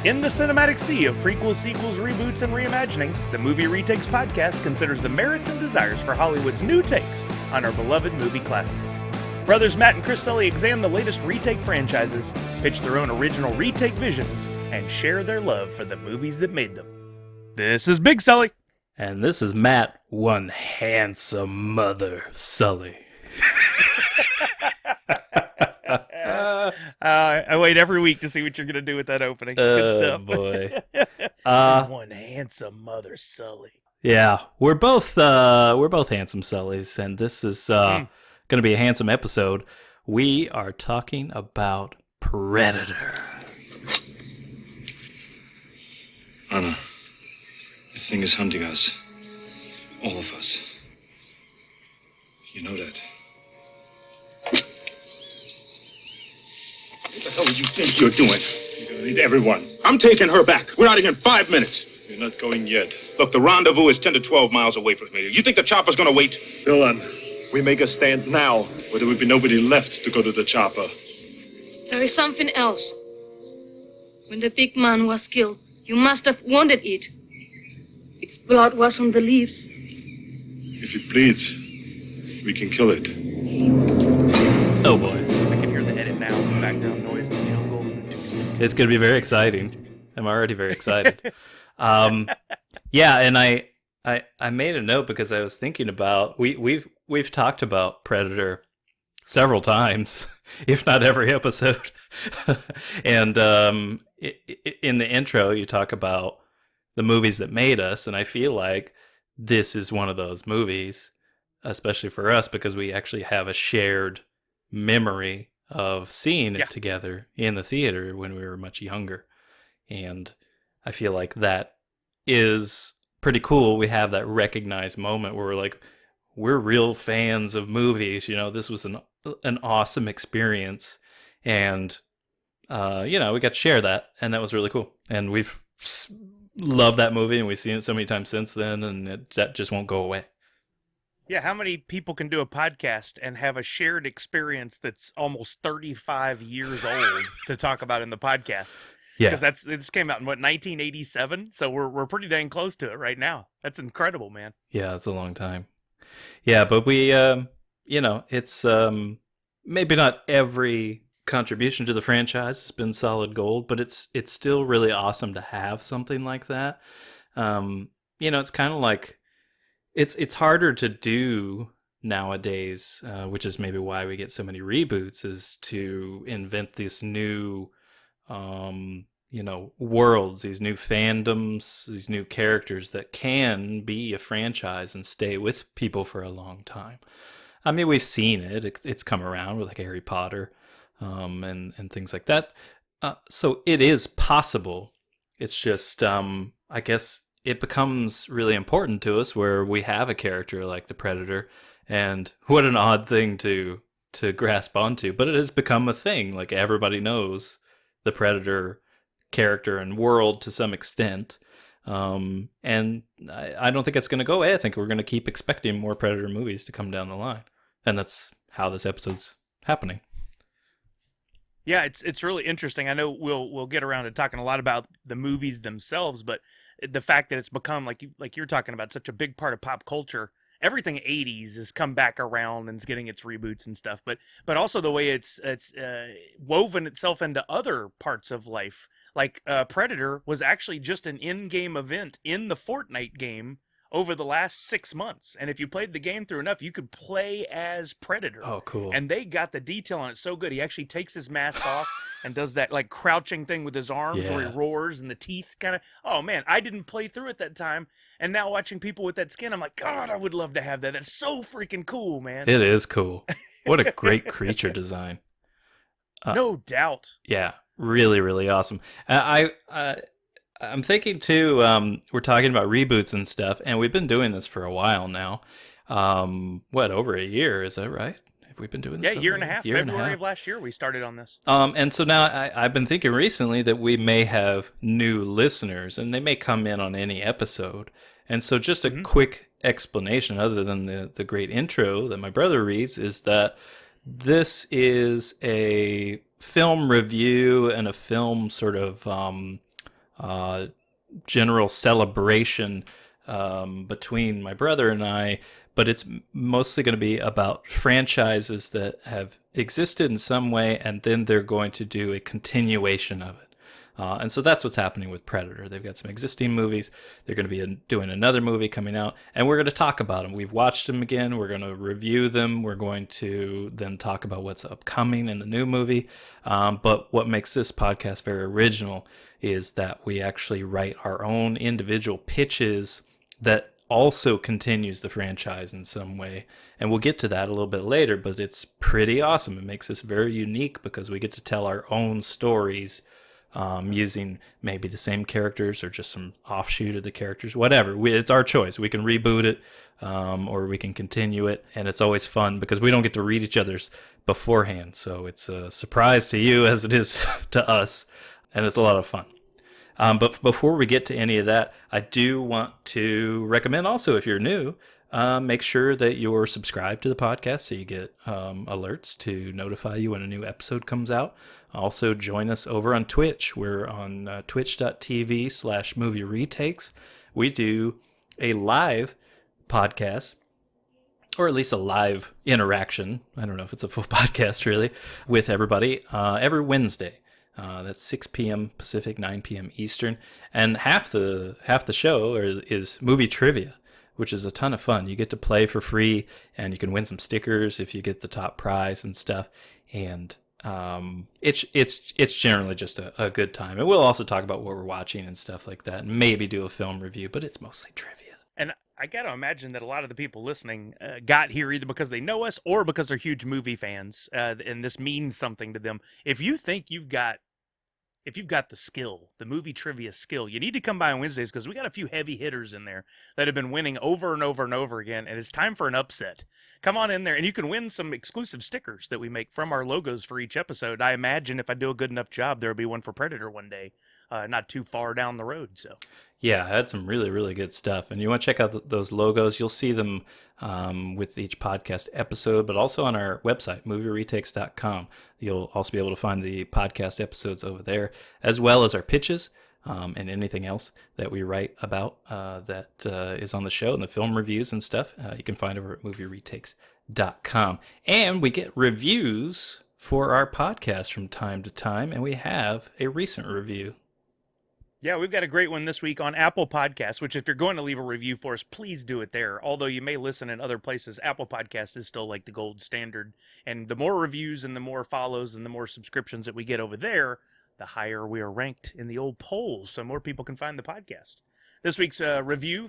In the cinematic sea of prequels, sequels, reboots, and reimaginings, the Movie Retakes podcast considers the merits and desires for Hollywood's new takes on our beloved movie classics. Brothers Matt and Chris Sully examine the latest retake franchises, pitch their own original retake visions, and share their love for the movies that made them. This is Big Sully. And this is Matt, one handsome mother, Sully. I wait every week to see what you're going to do with that opening. Good stuff. Boy. One handsome mother, Sully. Yeah, we're both handsome Sullys, and this is going to be a handsome episode. We are talking about Predator. Anna, this thing is hunting us. All of us. You know that. What the hell do you think you're doing? You're gonna need everyone. I'm taking her back. We're out of here in 5 minutes. You're not going yet. Look, the rendezvous is 10 to 12 miles away from here. You think the chopper's gonna wait? Dylan, we make a stand now. Or there would be nobody left to go to the chopper. There is something else. When the big man was killed, you must have wanted it. Its blood was on the leaves. If it bleeds, we can kill it. Oh boy. I can hear the edit now, the background noise, the jungle. It's going to be very exciting. I'm already very excited. Yeah, and I made a note because I was thinking about we've talked about Predator several times, if not every episode. And in the intro, you talk about the movies that made us, and I feel like this is one of those movies, especially for us, because we actually have a shared memory of seeing it together in the theater when we were much younger. And I feel like that is pretty cool. We have that recognized moment where we're like, we're real fans of movies. You know, this was an awesome experience. And, we got to share that. And that was really cool. And we've loved that movie, and we've seen it so many times since then, and that just won't go away. Yeah, how many people can do a podcast and have a shared experience that's almost 35 years old to talk about in the podcast? Yeah, because this came out in 1987, so we're pretty dang close to it right now. That's incredible, man. Yeah, it's a long time. Yeah, but we, it's maybe not every contribution to the franchise has been solid gold, but it's still really awesome to have something like that. It's kind of like it's harder to do nowadays, which is maybe why we get so many reboots, is to invent this new worlds, these new fandoms, these new characters that can be a franchise and stay with people for a long time. I mean, we've seen it. It's come around with like Harry Potter and things like that. So it is possible. It's just, I guess it becomes really important to us where we have a character like the Predator, and what an odd thing to grasp onto, but it has become a thing. Like, everybody knows the Predator character and world to some extent. And I don't think it's going to go away. I think we're going to keep expecting more Predator movies to come down the line. And that's how this episode's happening. Yeah, it's really interesting. I know we'll get around to talking a lot about the movies themselves, but the fact that it's become, like you're talking about, such a big part of pop culture. Everything 80s has come back around and is getting its reboots and stuff, but also the way it's woven itself into other parts of life. Like Predator was actually just an in-game event in the Fortnite game over the last 6 months, and if you played the game through enough, you could play as Predator. Oh, cool. And they got the detail on it so good. He actually takes his mask off and does that like crouching thing with his arms where he roars and the teeth kind of. Oh man, I didn't play through it that time, and now watching people with that skin, I'm like, God, I would love to have that. That's so freaking cool, man. It is cool. What a great creature design. No doubt. Yeah, really, really awesome. I'm thinking too, we're talking about reboots and stuff, and we've been doing this for a while now. Over a year, is that right? Have we been doing this? Yeah, year and a half. February of last year we started on this. And so now I've been thinking recently that we may have new listeners, and they may come in on any episode. And so just a quick explanation, other than the great intro that my brother reads, is that this is a film review and a film sort of general celebration between my brother and I, but it's mostly going to be about franchises that have existed in some way, and then they're going to do a continuation of it. And so that's what's happening with Predator. They've got some existing movies. They're going to be doing another movie coming out, and we're going to talk about them. We've watched them again. We're going to review them. We're going to then talk about what's upcoming in the new movie. But what makes this podcast very original is that we actually write our own individual pitches that also continues the franchise in some way. And we'll get to that a little bit later, but it's pretty awesome. It makes us very unique because we get to tell our own stories using maybe the same characters or just some offshoot of the characters, whatever. It's our choice. We can reboot it or we can continue it. And it's always fun because we don't get to read each other's beforehand. So it's a surprise to you as it is to us. And it's a lot of fun. But before we get to any of that, I do want to recommend also, if you're new, make sure that you're subscribed to the podcast so you get alerts to notify you when a new episode comes out. Also, join us over on Twitch. We're on twitch.tv/movie retakes. We do a live podcast, or at least a live interaction. I don't know if it's a full podcast, really, with everybody every Wednesday. That's 6 p.m. Pacific, 9 p.m. Eastern. And half the show is movie trivia, which is a ton of fun. You get to play for free, and you can win some stickers if you get the top prize and stuff. And it's generally just a good time. And we'll also talk about what we're watching and stuff like that, and maybe do a film review, but it's mostly trivia. And I got to imagine that a lot of the people listening got here either because they know us or because they're huge movie fans, and this means something to them. If you think you've got the skill, the movie trivia skill, you need to come by on Wednesdays because we got a few heavy hitters in there that have been winning over and over and over again, and it's time for an upset. Come on in there, and you can win some exclusive stickers that we make from our logos for each episode. I imagine if I do a good enough job, there'll be one for Predator one day, not too far down the road. So, yeah, I had some really, really good stuff, and you want to check out those logos. You'll see them with each podcast episode, but also on our website, movieretakes.com. You'll also be able to find the podcast episodes over there, as well as our pitches and anything else that we write about that is on the show, and the film reviews and stuff. You can find over at movieretakes.com. And we get reviews for our podcast from time to time, and we have a recent review. Yeah, we've got a great one this week on Apple Podcasts, which if you're going to leave a review for us, please do it there. Although you may listen in other places, Apple Podcasts is still like the gold standard. And the more reviews and the more follows and the more subscriptions that we get over there, the higher we are ranked in the old polls, so more people can find the podcast. This week's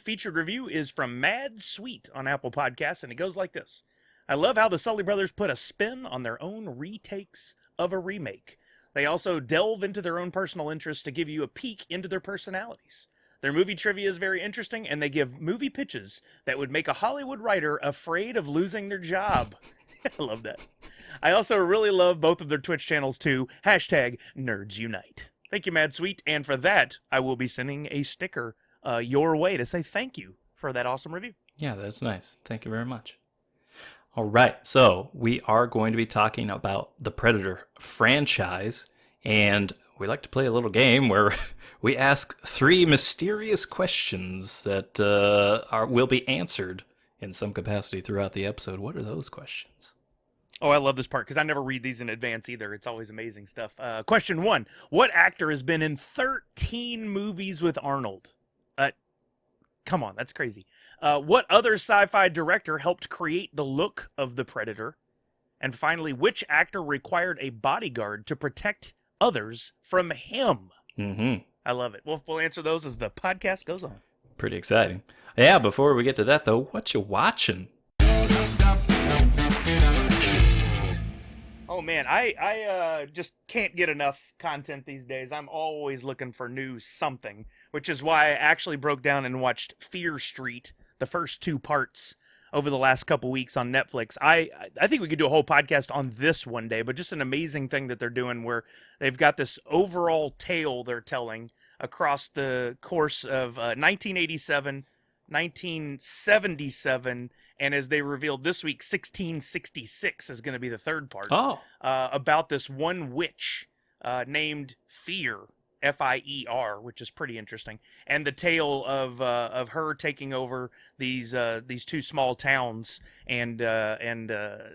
featured review, is from Mad Sweet on Apple Podcasts, and it goes like this. I love how the Sully Brothers put a spin on their own retakes of a remake. They also delve into their own personal interests to give you a peek into their personalities. Their movie trivia is very interesting, and they give movie pitches that would make a Hollywood writer afraid of losing their job. I love that. I also really love both of their Twitch channels, too. #NerdsUnite. Thank you, Mad Sweet. And for that, I will be sending a sticker your way to say thank you for that awesome review. Yeah, that's nice. Thank you very much. All right, so we are going to be talking about the Predator franchise, and we like to play a little game where we ask 3 mysterious questions that will be answered in some capacity throughout the episode. What are those questions? Oh, I love this part because I never read these in advance either. It's always amazing stuff. Question 1. What actor has been in 13 movies with Arnold? Come on, that's crazy. What other sci-fi director helped create the look of the Predator? And finally, which actor required a bodyguard to protect others from him? Mm-hmm. I love it. We'll answer those as the podcast goes on. Pretty exciting. Yeah, before we get to that, though, what you watching? Oh, man, I just can't get enough content these days. I'm always looking for new something, which is why I actually broke down and watched Fear Street, the first 2 parts, over the last couple weeks on Netflix. I think we could do a whole podcast on this one day, but just an amazing thing that they're doing where they've got this overall tale they're telling across the course of 1987, 1977, and as they revealed this week, 1666 is going to be the third part. Oh. About this one witch named Fear. Fier, which is pretty interesting, and the tale of her taking over these two small towns and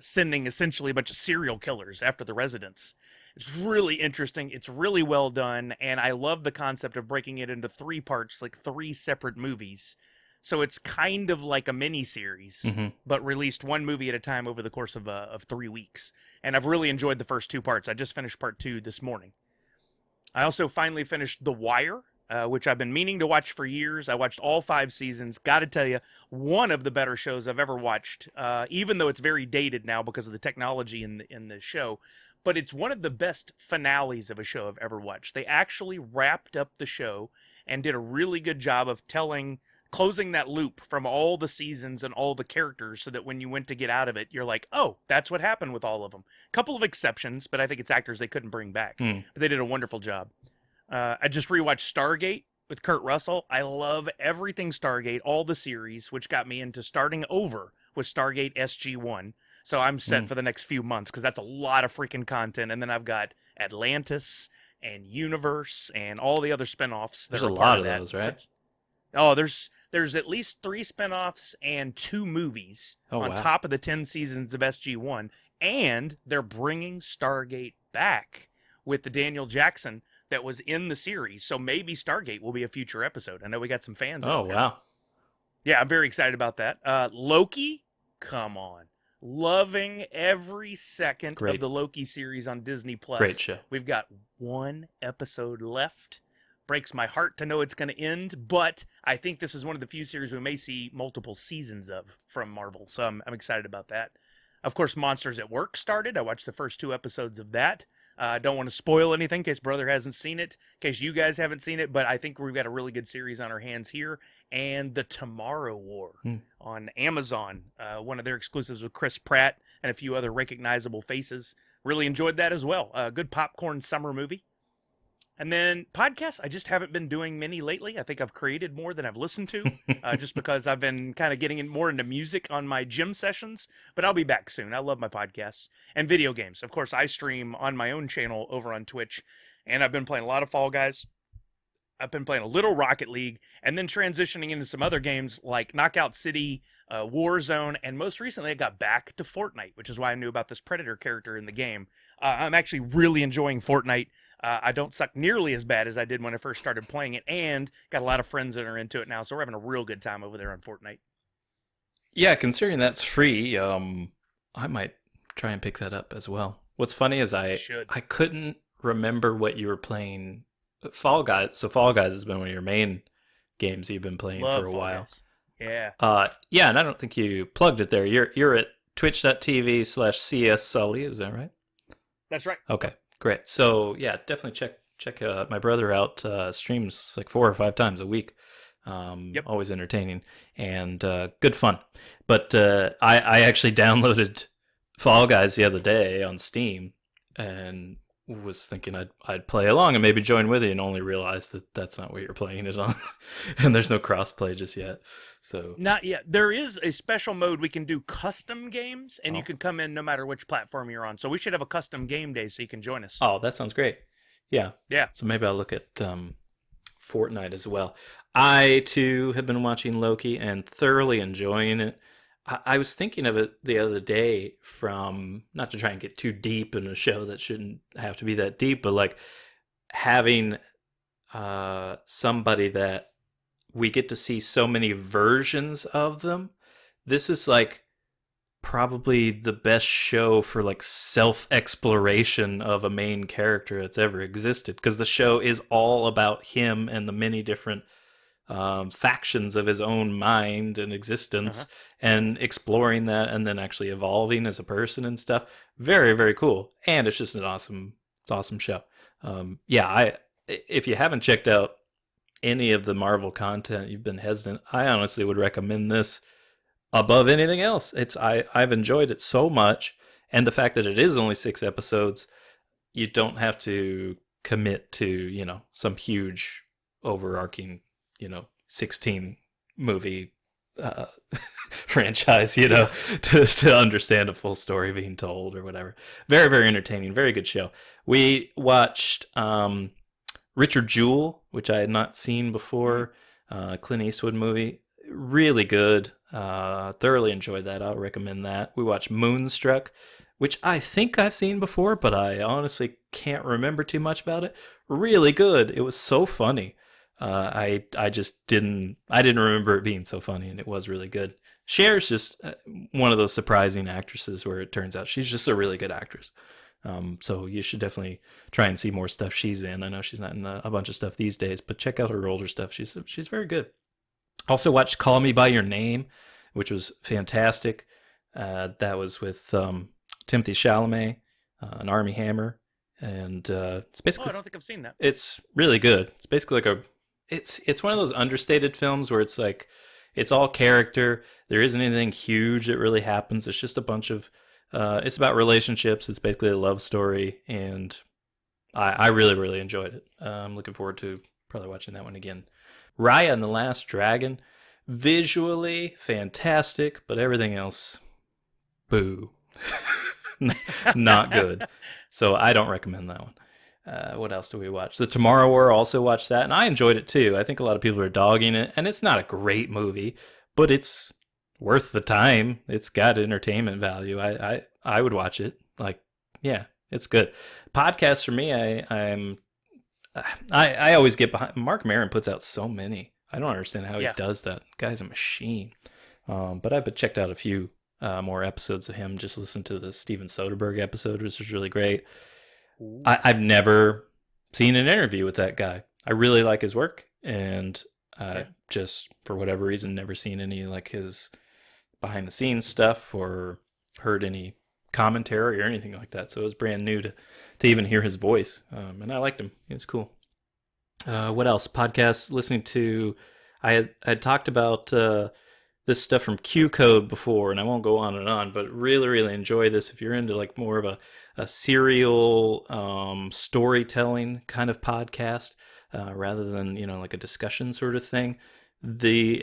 sending essentially a bunch of serial killers after the residents. It's really interesting. It's really well done, and I love the concept of breaking it into 3 parts, like 3 separate movies. So it's kind of like a mini series, but released 1 movie at a time over the course of 3 weeks. And I've really enjoyed the first 2 parts. I just finished part 2 this morning. I also finally finished The Wire, which I've been meaning to watch for years. I watched all 5 seasons. Got to tell you, one of the better shows I've ever watched, even though it's very dated now because of the technology in the show. But it's one of the best finales of a show I've ever watched. They actually wrapped up the show and did a really good job of closing that loop from all the seasons and all the characters so that when you went to get out of it, you're like, oh, that's what happened with all of them. A couple of exceptions, but I think it's actors they couldn't bring back. But they did a wonderful job. I just rewatched Stargate with Kurt Russell. I love everything Stargate, all the series, which got me into starting over with Stargate SG-1. So I'm set for the next few months because that's a lot of freaking content. And then I've got Atlantis and Universe and all the other spinoffs. There's a lot of those, right? There's at least 3 spinoffs and 2 movies on wow. top of the 10 seasons of SG-1. And they're bringing Stargate back with the Daniel Jackson that was in the series. So maybe Stargate will be a future episode. I know we got some fans out there. Wow. Yeah, I'm very excited about that. Loki, come on. Loving every second of the Loki series on Disney+. Great show. We've got 1 episode left. Breaks my heart to know it's going to end, but I think this is one of the few series we may see multiple seasons of from Marvel, so I'm excited about that. Of course, Monsters at Work started. I watched the first 2 episodes of that. I don't want to spoil anything in case brother hasn't seen it, in case you guys haven't seen it, but I think we've got a really good series on our hands here. And The Tomorrow War on Amazon, one of their exclusives with Chris Pratt and a few other recognizable faces. Really enjoyed that as well. Good popcorn summer movie. And then podcasts, I just haven't been doing many lately. I think I've created more than I've listened to, just because I've been kind of getting more into music on my gym sessions. But I'll be back soon. I love my podcasts. And video games. Of course, I stream on my own channel over on Twitch. And I've been playing a lot of Fall Guys. I've been playing a little Rocket League. And then transitioning into some other games like Knockout City, Warzone. And most recently, I got back to Fortnite, which is why I knew about this Predator character in the game. I'm actually really enjoying Fortnite. I don't suck nearly as bad as I did when I first started playing it, and got a lot of friends that are into it now, so we're having a real good time over there on Fortnite. Yeah, considering that's free, I might try and pick that up as well. What's funny is I couldn't remember what you were playing. Fall Guys. So Fall Guys has been one of your main games you've been playing for a while. Guys. Yeah. Yeah, and I don't think you plugged it there. You're at twitch.tv/CS Sully, is that right? That's right. Okay. Great. So yeah, definitely check my brother out. Streams like 4 or 5 times a week. Always entertaining and good fun. But I actually downloaded Fall Guys the other day on Steam and was thinking I'd play along and maybe join with you, and only realized that that's not what you're playing it on, and there's no crossplay just yet. So not yet. There is a special mode we can do custom games, and you can come in no matter which platform you're on. So we should have a custom game day so you can join us. Oh, that sounds great. Yeah. So maybe I'll look at Fortnite as well. I too have been watching Loki and thoroughly enjoying it. I was thinking of it the other day from, not to try and get too deep in a show that shouldn't have to be that deep, but like having somebody that we get to see so many versions of them. This is like probably the best show for like self-exploration of a main character that's ever existed, because the show is all about him and the many different factions of his own mind and existence, and exploring that, and then actually evolving as a person and stuff. Very, very cool. And it's just an awesome show. If you haven't checked out any of the Marvel content, you've been hesitant, I honestly would recommend this above anything else. I've enjoyed it so much, and the fact that it is only 6 episodes, you don't have to commit to, some huge overarching 16 movie franchise, to understand a full story being told or whatever. Very, very entertaining, very good show. We watched Richard Jewell, which I had not seen before, Clint Eastwood movie. Really good. Thoroughly enjoyed that. I'll recommend that. We watched Moonstruck, which I think I've seen before, but I honestly can't remember too much about it. Really good. It was so funny. I just didn't remember it being so funny, and it was really good. Cher's just one of those surprising actresses where it turns out she's just a really good actress. So you should definitely try and see more stuff she's in. I know she's not in a bunch of stuff these days, but check out her older stuff. She's very good. Also watched Call Me By Your Name, which was fantastic. That was with Timothy Chalamet, an Army Hammer, and it's basically. Oh, I don't think I've seen that. It's really good. It's basically like it's one of those understated films where it's like it's all character. There isn't anything huge that really happens. It's just a bunch of. It's about relationships. It's basically a love story, and I really, really enjoyed it. I'm looking forward to probably watching that one again. Raya and the Last Dragon, visually fantastic, but everything else, boo. Not good. So I don't recommend that one. What else do we watch? The Tomorrow War, also watched that, and I enjoyed it too. I think a lot of people are dogging it, and it's not a great movie, but it's worth the time. It's got entertainment value. I would watch it. Like, yeah, it's good. Podcasts for me, I always get behind. Mark Maron puts out so many. I don't understand how he does that. The guy's a machine. But I've checked out a few more episodes of him. Just listened to the Steven Soderbergh episode, which was really great. I've never seen an interview with that guy. I really like his work, and just for whatever reason, never seen any like his behind the scenes stuff or heard any commentary or anything like that. So it was brand new to even hear his voice. And I liked him. He was cool. What else? Podcasts, listening to, I had talked about this stuff from Q Code before, and I won't go on and on, but really, really enjoy this. If you're into like more of a serial storytelling kind of podcast, rather than, like a discussion sort of thing,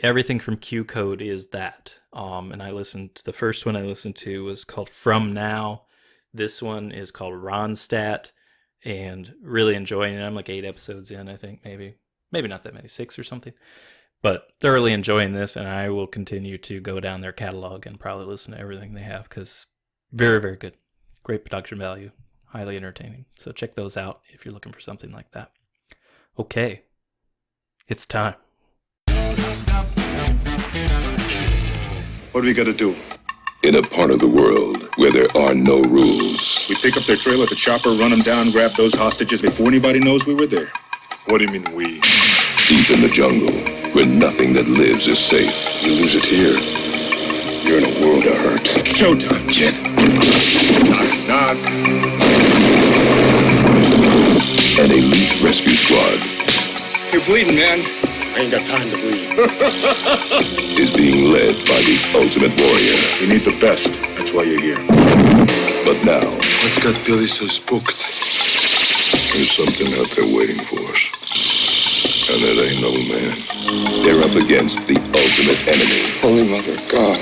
everything from Q Code is that. And the first one I listened to was called From Now. This one is called Ronstadt, and really enjoying it. I'm like 8 episodes in, I think, maybe not that many, 6 or something, but thoroughly enjoying this. And I will continue to go down their catalog and probably listen to everything they have, because very, very good. Great production value, highly entertaining. So check those out if you're looking for something like that. Okay, it's time. What do we got to do? In a part of the world where there are no rules, We pick up their trail at the chopper, run them down, grab those hostages before anybody knows we were there. What do you mean we? deep in the jungle, where nothing that lives is safe. You lose it here, you're in a world of hurt. Showtime, kid. Knock. An elite rescue squad You're bleeding, man. I ain't got time to bleed. is being led by the ultimate warrior. We need the best. That's why you're here. But now, What's got Billy so spooked? there's something out there waiting for us. And it ain't no man. They're up against the ultimate enemy. Holy Mother, God.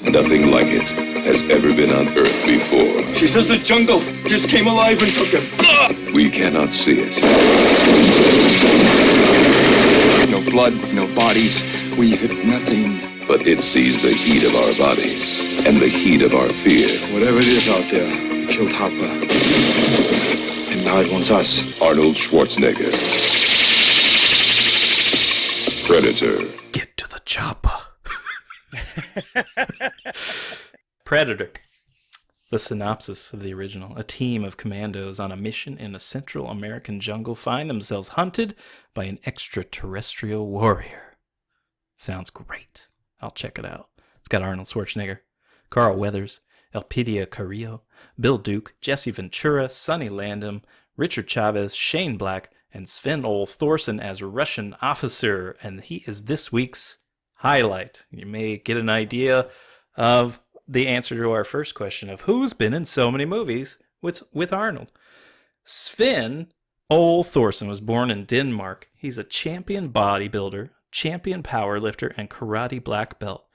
Nothing like it has ever been on Earth before. She says the jungle just came alive and took him. We cannot see it, No blood, no bodies. We have nothing. but it sees the heat of our bodies and the heat of our fear. Whatever it is out there, killed Hopper. And now it wants us. Arnold Schwarzenegger. Predator. Get to the chopper. Predator. The synopsis of the original. A team of commandos on a mission in a Central American jungle find themselves hunted by an extraterrestrial warrior. Sounds great. I'll check it out. It's got Arnold Schwarzenegger, Carl Weathers, Elpidia Carrillo, Bill Duke, Jesse Ventura, Sonny Landham, Richard Chavez, Shane Black, and Sven Ole Thorson as Russian officer. And he is this week's highlight. You may get an idea of the answer to our first question of who's been in so many movies with Arnold. Sven Ole Thorson was born in Denmark. He's a champion bodybuilder, champion powerlifter, and karate black belt.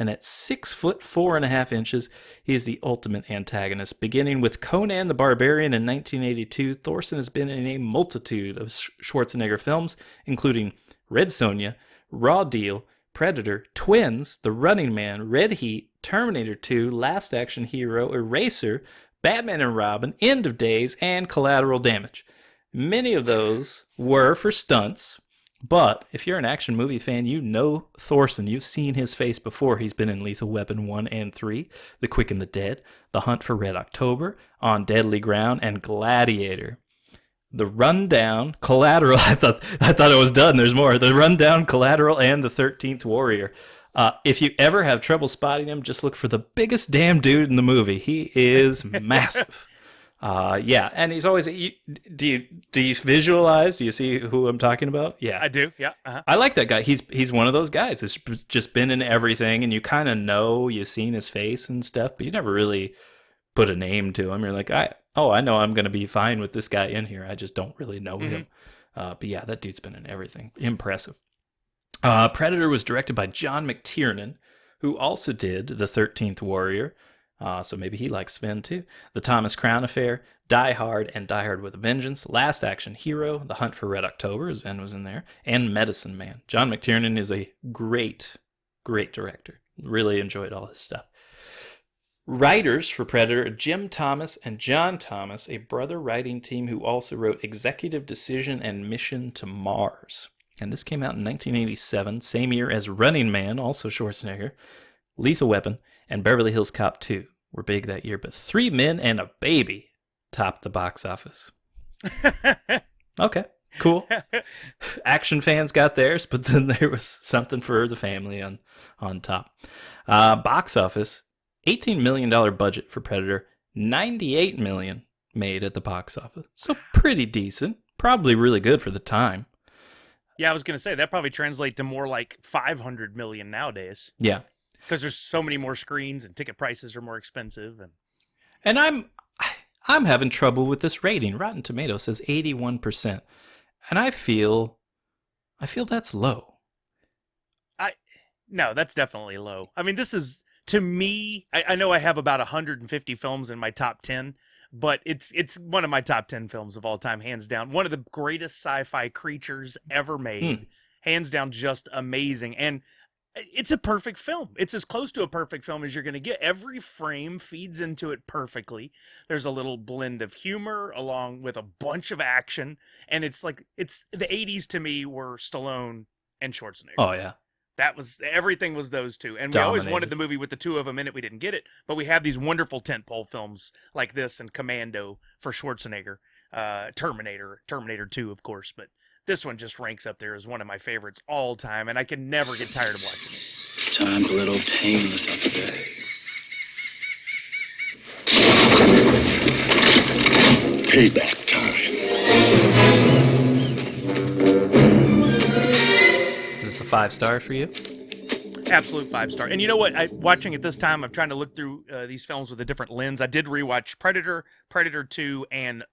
And at 6'4.5" he is the ultimate antagonist. Beginning with Conan the Barbarian in 1982, Thorson has been in a multitude of Schwarzenegger films, including Red Sonja, Raw Deal, Predator, Twins, The Running Man, Red Heat, Terminator 2, Last Action Hero, Eraser, Batman and Robin, End of Days, and Collateral Damage. Many of those were for stunts, but if you're an action movie fan, you know Thorson. You've seen his face before. He's been in Lethal Weapon 1 and 3, The Quick and the Dead, The Hunt for Red October, On Deadly Ground, and Gladiator. The Rundown, Collateral, I thought it was done. There's more. The Rundown, Collateral, and The 13th Warrior. If you ever have trouble spotting him, just look for the biggest damn dude in the movie. He is massive. Yeah, and he's always. Do you visualize? Do you see who I'm talking about? Yeah, I do. Yeah, I like that guy. He's one of those guys that's just been in everything, and you kind of know you've seen his face and stuff, but you never really put a name to him. You're like, I know I'm going to be fine with this guy in here. I just don't really know him. But yeah, that dude's been in everything. Impressive. Predator was directed by John McTiernan, who also did The 13th Warrior. So maybe he likes Sven too. The Thomas Crown Affair, Die Hard, and Die Hard with a Vengeance. Last Action Hero, The Hunt for Red October, as Sven was in there, and Medicine Man. John McTiernan is a great, great director. Really enjoyed all his stuff. Writers for Predator, Jim Thomas and John Thomas, a brother writing team who also wrote Executive Decision and Mission to Mars. And this came out in 1987, same year as Running Man, also Schwarzenegger, Lethal Weapon, and Beverly Hills Cop 2 were big that year. But 3 Men and a Baby topped the box office. Okay, cool. Action fans got theirs, but then there was something for the family on top. Box office, $18 million budget for Predator, $98 million made at the box office. So pretty decent. Probably really good for the time. Yeah, I was going to say, that probably translates to more like 500 million nowadays. Yeah. Because there's so many more screens and ticket prices are more expensive. And I'm having trouble with this rating. Rotten Tomatoes says 81%. And I feel that's low. No, that's definitely low. I mean, this is, to me, I know I have about 150 films in my top 10, but it's one of my top 10 films of all time, hands down. One of the greatest sci-fi creatures ever made. Hands down, just amazing. And it's a perfect film. It's as close to a perfect film as you're going to get. Every frame feeds into it perfectly. There's a little blend of humor along with a bunch of action. And it's the 80s to me were Stallone and Schwarzenegger. Oh, yeah. Everything was those two. And we always wanted the movie with the two of them in it. We didn't get it. But we have these wonderful tentpole films like this and Commando for Schwarzenegger. Terminator 2, of course. But this one just ranks up there as one of my favorites all time, and I can never get tired of watching it. It's time to let old Painless out the bed. Payback time. Is this a 5-star for you? Absolute 5-star. And you know what? Watching it this time, I'm trying to look through these films with a different lens. I did rewatch Predator, Predator 2, and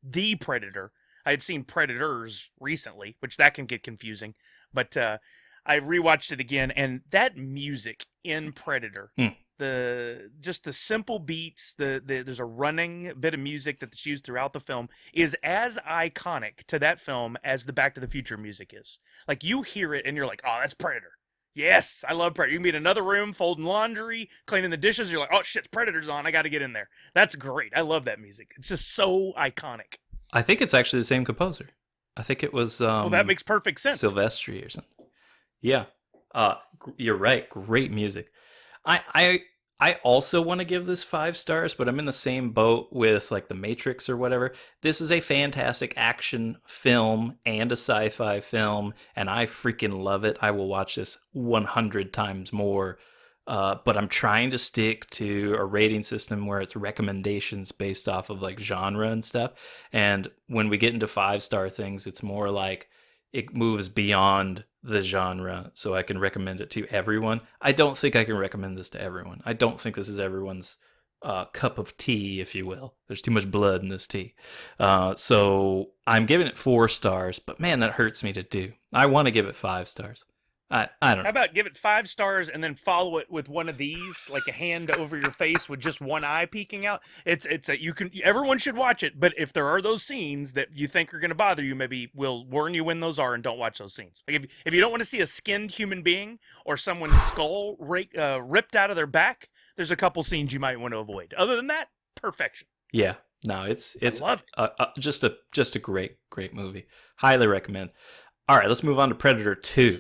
The Predator. I had seen Predators recently, which that can get confusing, but I rewatched it again, and that music in Predator, the simple beats, there's a running bit of music that's used throughout the film, is as iconic to that film as the Back to the Future music is. Like, you hear it and you're like, oh, that's Predator. Yes, I love Predator. You can be in another room folding laundry, cleaning the dishes, you're like, oh shit, Predator's on, I got to get in there. That's great. I love that music. It's just so iconic. I think it's actually the same composer. I think it was well, that makes perfect sense. Silvestri or something. Yeah. You're right. Great music. I also want to give this 5 stars, but I'm in the same boat with like The Matrix or whatever. This is a fantastic action film and a sci-fi film, and I freaking love it. I will watch this 100 times more. But I'm trying to stick to a rating system where it's recommendations based off of like genre and stuff. And when we get into 5-star things, it's more like it moves beyond the genre, so I can recommend it to everyone. I don't think I can recommend this to everyone. I don't think this is everyone's cup of tea, if you will. There's too much blood in this tea. So I'm giving it 4 stars, but man, that hurts me to do. I want to give it 5 stars. I don't How know. about give it 5 stars and then follow it with one of these, like a hand over your face with just one eye peeking out? Everyone should watch it, but if there are those scenes that you think are going to bother you, maybe we'll warn you when those are and don't watch those scenes. Like if you don't want to see a skinned human being or someone's skull ripped out of their back, there's a couple scenes you might want to avoid. Other than that, perfection. Yeah, no, it's I love it. just a great movie. Highly recommend. All right, let's move on to Predator 2.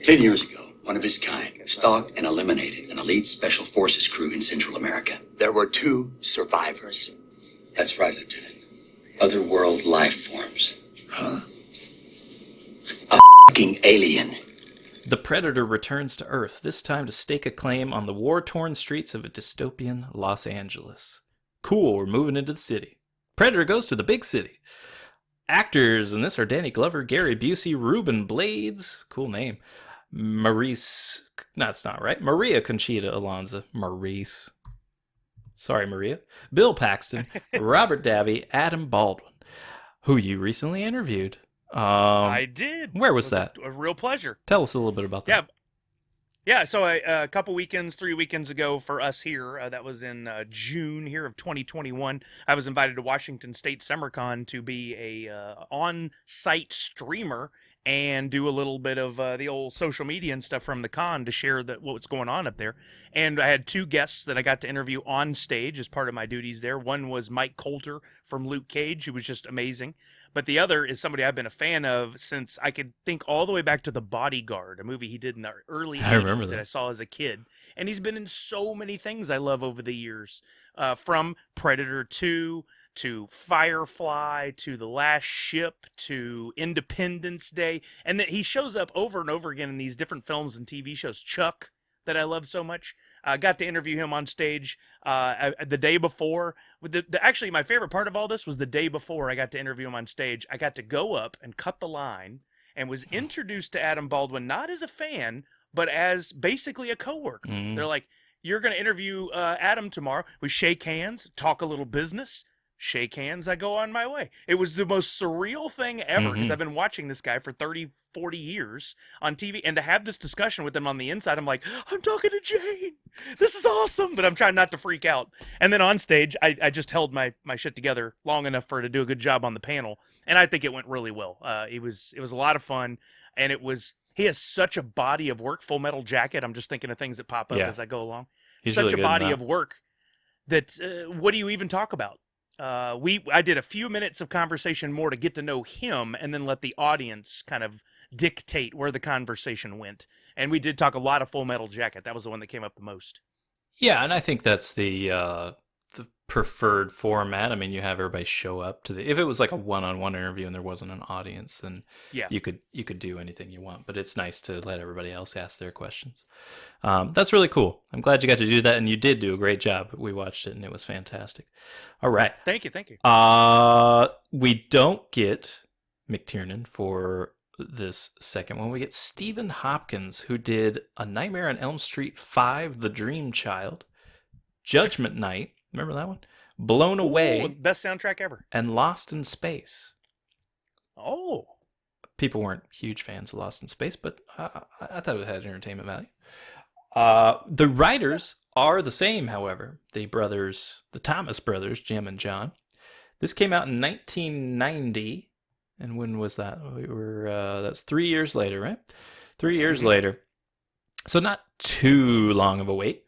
10 years ago, one of his kind stalked and eliminated an elite special forces crew in Central America. There were 2 survivors. That's right, Lieutenant. Otherworld life forms. Huh? A fucking alien. The Predator returns to Earth, this time to stake a claim on the war-torn streets of a dystopian Los Angeles. Cool, we're moving into the city. Predator goes to the big city. Actors in this are Danny Glover, Gary Busey, Ruben Blades, cool name, Maria Conchita Alonso, sorry Maria, Bill Paxton, Robert Davi, Adam Baldwin, who you recently interviewed. I did. Where was that? A real pleasure. Tell us a little bit about that. Yeah, so a couple weekends, 3 weekends ago for us here, that was in June here of 2021, I was invited to Washington State SummerCon to be a on-site streamer and do a little bit of the old social media and stuff from the con to share what's going on up there. And I had 2 guests that I got to interview on stage as part of my duties there. One was Mike Coulter from Luke Cage, who was just amazing. But the other is somebody I've been a fan of since I could think all the way back to The Bodyguard, a movie he did in the early 80s that I saw as a kid. And he's been in so many things I love over the years, from Predator 2 to Firefly to The Last Ship to Independence Day. And then he shows up over and over again in these different films and TV shows. Chuck, that I love so much. I got to interview him on stage the day before. Actually, my favorite part of all this was the day before I got to interview him on stage. I got to go up and cut the line and was introduced to Adam Baldwin, not as a fan, but as basically a coworker. They're like, you're going to interview Adam tomorrow. We shake hands, talk a little business. Shake hands, I go on my way. It was the most surreal thing ever because I've been watching this guy for 30, 40 years on TV, and to have this discussion with him on the inside, I'm like, I'm talking to Jane. This is awesome, but I'm trying not to freak out. And then on stage, I just held my shit together long enough for her to do a good job on the panel, and I think it went really well. It was a lot of fun, and he has such a body of work. Full Metal Jacket, I'm just thinking of things that pop up as I go along. He's such really a good body in that. of work that what do you even talk about? I did a few minutes of conversation more to get to know him and then let the audience kind of dictate where the conversation went. And we did talk a lot of Full Metal Jacket. That was the one that came up the most. Yeah, and I think that's the preferred format. I mean, you have everybody show up to if it was like a one-on-one interview and there wasn't an audience, then you could do anything you want. But it's nice to let everybody else ask their questions. That's really cool. I'm glad you got to do that, and you did do a great job. We watched it, and it was fantastic. All right. Thank you. We don't get McTiernan for this second one. We get Stephen Hopkins, who did A Nightmare on Elm Street 5, The Dream Child, Judgment Night, remember that one? Blown Away. Best soundtrack ever. And Lost in Space. Oh. People weren't huge fans of Lost in Space, but I thought it had entertainment value. The writers are the same, however. The Thomas brothers, Jim and John. This came out in 1990. And when was that? That's 3 years later, right? 3 years later. So not too long of a wait.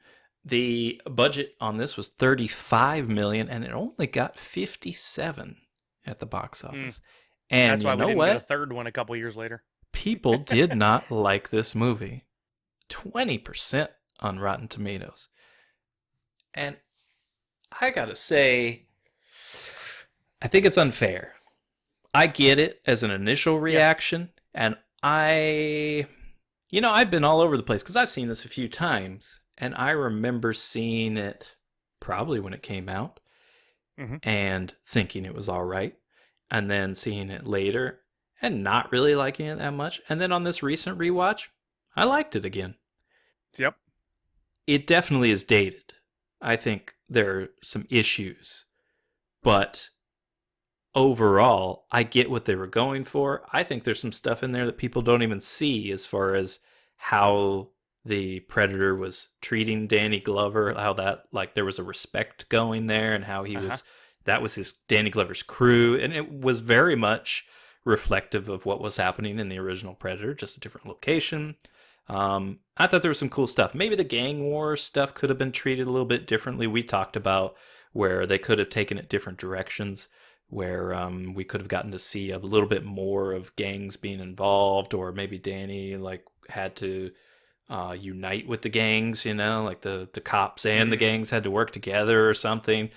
The budget on this was $35 million, and it only got $57 at the box office. And that's why you know we didn't what? get a third one a couple years later. People did not like this movie. 20% on Rotten Tomatoes. And I gotta say, I think it's unfair. I get it as an initial reaction, and I've been all over the place because I've seen this a few times, and I remember seeing it probably when it came out and thinking it was all right, and then seeing it later and not really liking it that much, and then on this recent rewatch, I liked it again. Yep. It definitely is dated. I think there are some issues, but overall, I get what they were going for. I think there's some stuff in there that people don't even see as far as how the Predator was treating Danny Glover, how that, like, there was a respect going there, and how he was, that was his, Danny Glover's crew, and it was very much reflective of what was happening in the original Predator, just a different location. I thought there was some cool stuff. Maybe the gang war stuff could have been treated a little bit differently. We talked about where they could have taken it different directions, where we could have gotten to see a little bit more of gangs being involved, or maybe Danny like had to unite with the gangs, you know, like the cops and the gangs had to work together or something.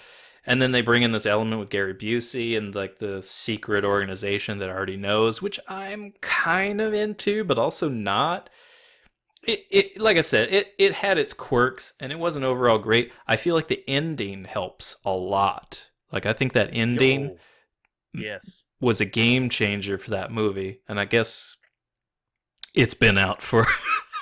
And then they bring in this element with Gary Busey and like the secret organization that already knows, which I'm kind of into, but also not. It like I said, it had its quirks and it wasn't overall great. I feel like the ending helps a lot. Like, I think that ending was a game changer for that movie. And I guess it's been out for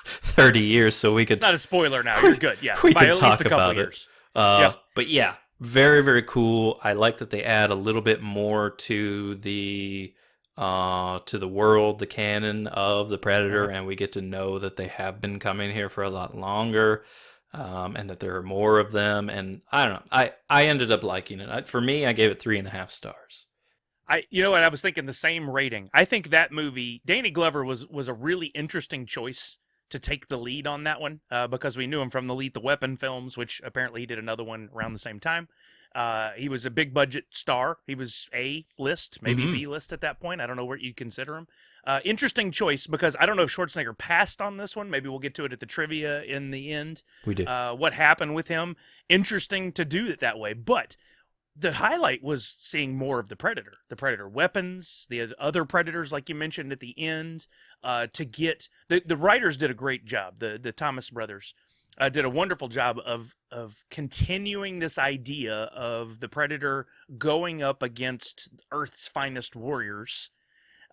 30 years, so we could... It's not a spoiler now. You're good. Yeah, we by can at talk least a couple about years. it. But yeah, very, very cool. I like that they add a little bit more to the world, the canon of the Predator, and we get to know that they have been coming here for a lot longer, and that there are more of them. And I don't know, I ended up liking it. For me, I gave it 3.5 stars. You know what? I was thinking the same rating. I think that movie, Danny Glover was a really interesting choice to take the lead on that one, because we knew him from the Lethal Weapon films, which apparently he did another one around the same time. He was a big budget star. He was A-list, maybe B-list at that point. I don't know where you'd consider him. Interesting choice, because I don't know if Schwarzenegger passed on this one. Maybe we'll get to it at the trivia in the end. We did. What happened with him. Interesting to do it that way. But the highlight was seeing more of the Predator weapons, the other Predators, like you mentioned at the end, to get... The writers did a great job, the Thomas brothers. Did a wonderful job of continuing this idea of the Predator going up against Earth's finest warriors.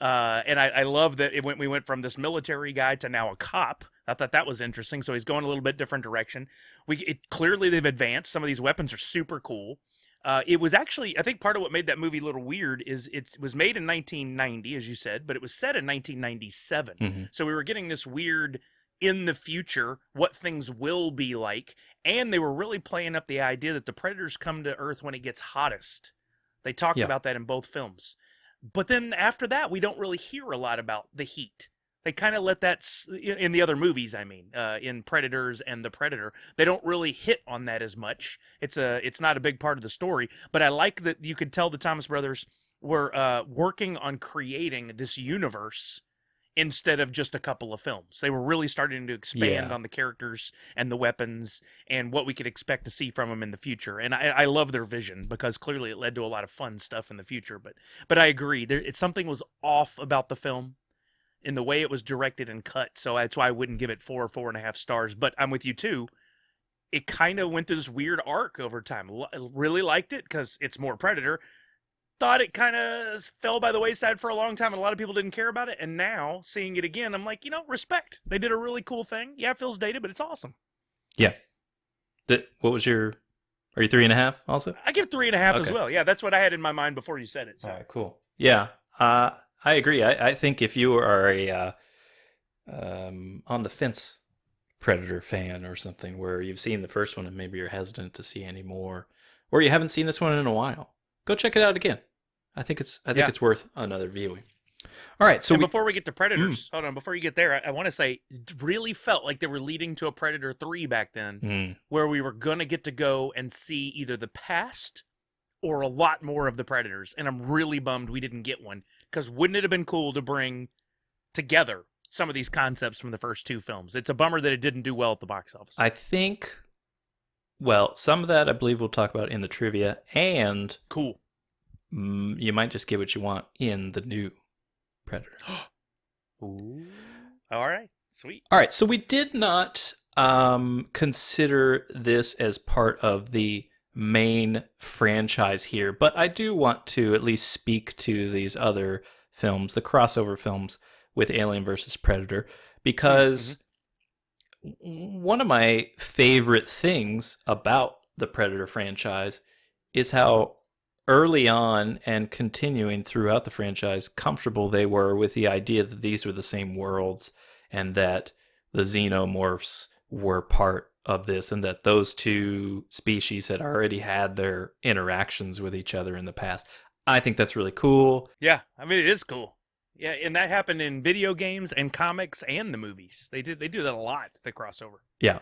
And I love that we went from this military guy to now a cop. I thought that was interesting. So he's going a little bit different direction. Clearly they've advanced. Some of these weapons are super cool. It was actually, I think part of what made that movie a little weird is it was made in 1990, as you said, but it was set in 1997. So we were getting this weird... in the future, what things will be like, and they were really playing up the idea that the Predators come to Earth when it gets hottest. They talked about that in both films. But then after that, we don't really hear a lot about the heat. They kind of let that, in the other movies, I mean, in Predators and the Predator, they don't really hit on that as much. It's not a big part of the story, but I like that you could tell the Thomas brothers were working on creating this universe instead of just a couple of films. They were really starting to expand on the characters and the weapons and what we could expect to see from them in the future. And I love their vision, because clearly it led to a lot of fun stuff in the future. But I agree. Something was off about the film in the way it was directed and cut. So that's why I wouldn't give it 4 or 4.5 stars. But I'm with you too. It kind of went through this weird arc over time. Really liked it because it's more Predator. Thought it kind of fell by the wayside for a long time, and a lot of people didn't care about it. And now, seeing it again, I'm like, respect. They did a really cool thing. Yeah, it feels dated, but it's awesome. Yeah. What was your... Are you 3.5 also? I give 3.5 as well. Yeah, that's what I had in my mind before you said it. So. All right, cool. Yeah, I agree. I think if you are a on the fence Predator fan or something, where you've seen the first one and maybe you're hesitant to see any more, or you haven't seen this one in a while, go check it out again. I think it's worth another viewing. All right, so before we get to Predators, hold on, before you get there, I want to say it really felt like they were leading to a Predator 3 back then, where we were going to get to go and see either the past or a lot more of the Predators, and I'm really bummed we didn't get one, because wouldn't it have been cool to bring together some of these concepts from the first two films? It's a bummer that it didn't do well at the box office. I think, well, some of that I believe we'll talk about in the trivia, and... Cool. You might just get what you want in the new Predator. Ooh. All right. Sweet. All right. So we did not consider this as part of the main franchise here, but I do want to at least speak to these other films, the crossover films with Alien versus Predator, because one of my favorite things about the Predator franchise is how early on and continuing throughout the franchise, comfortable they were with the idea that these were the same worlds and that the xenomorphs were part of this and that those two species had already had their interactions with each other in the past. I think that's really cool. Yeah, I mean, it is cool. Yeah, and that happened in video games and comics and the movies. They do that a lot, the crossover. Yeah.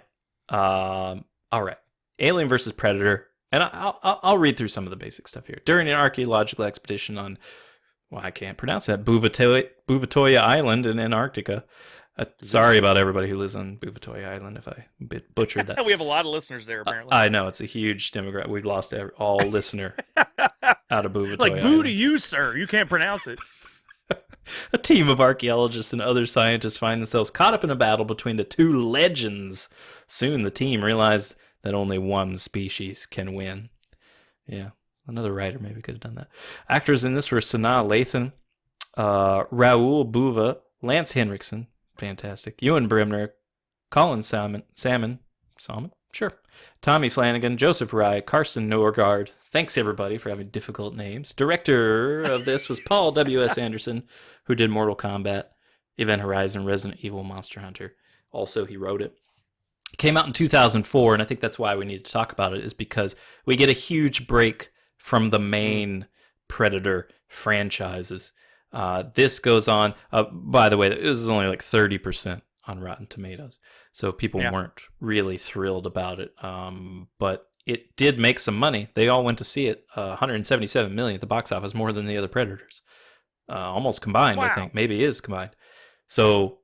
All right. Alien versus Predator. And I'll read through some of the basic stuff here. During an archaeological expedition on, well, I can't pronounce that, Buvatoya Island in Antarctica. Sorry about everybody who lives on Buvatoya Island if I butchered that. We have a lot of listeners there, apparently. I know, it's a huge demographic. We've lost all listener out of Buvatoya Like, boo Island. to you, sir. You can't pronounce it. A team of archaeologists and other scientists find themselves caught up in a battle between the two legends. Soon the team realized that only one species can win. Yeah, another writer maybe could have done that. Actors in this were Sanaa Lathan, Raoul Buva, Lance Henriksen, fantastic, Ewan Bremner, Colin Salmon, sure, Tommy Flanagan, Joseph Rye, Carson Norgard. Thanks everybody for having difficult names. Director of this was Paul W.S. Anderson, who did Mortal Kombat, Event Horizon, Resident Evil, Monster Hunter. Also, he wrote it. It came out in 2004, and I think that's why we need to talk about it, is because we get a huge break from the main Predator franchises. This goes on, by the way, this is only like 30% on Rotten Tomatoes, so people weren't really thrilled about it, but it did make some money. They all went to see it. 177 million at the box office, more than the other Predators. Almost combined, wow. I think. Maybe is combined. So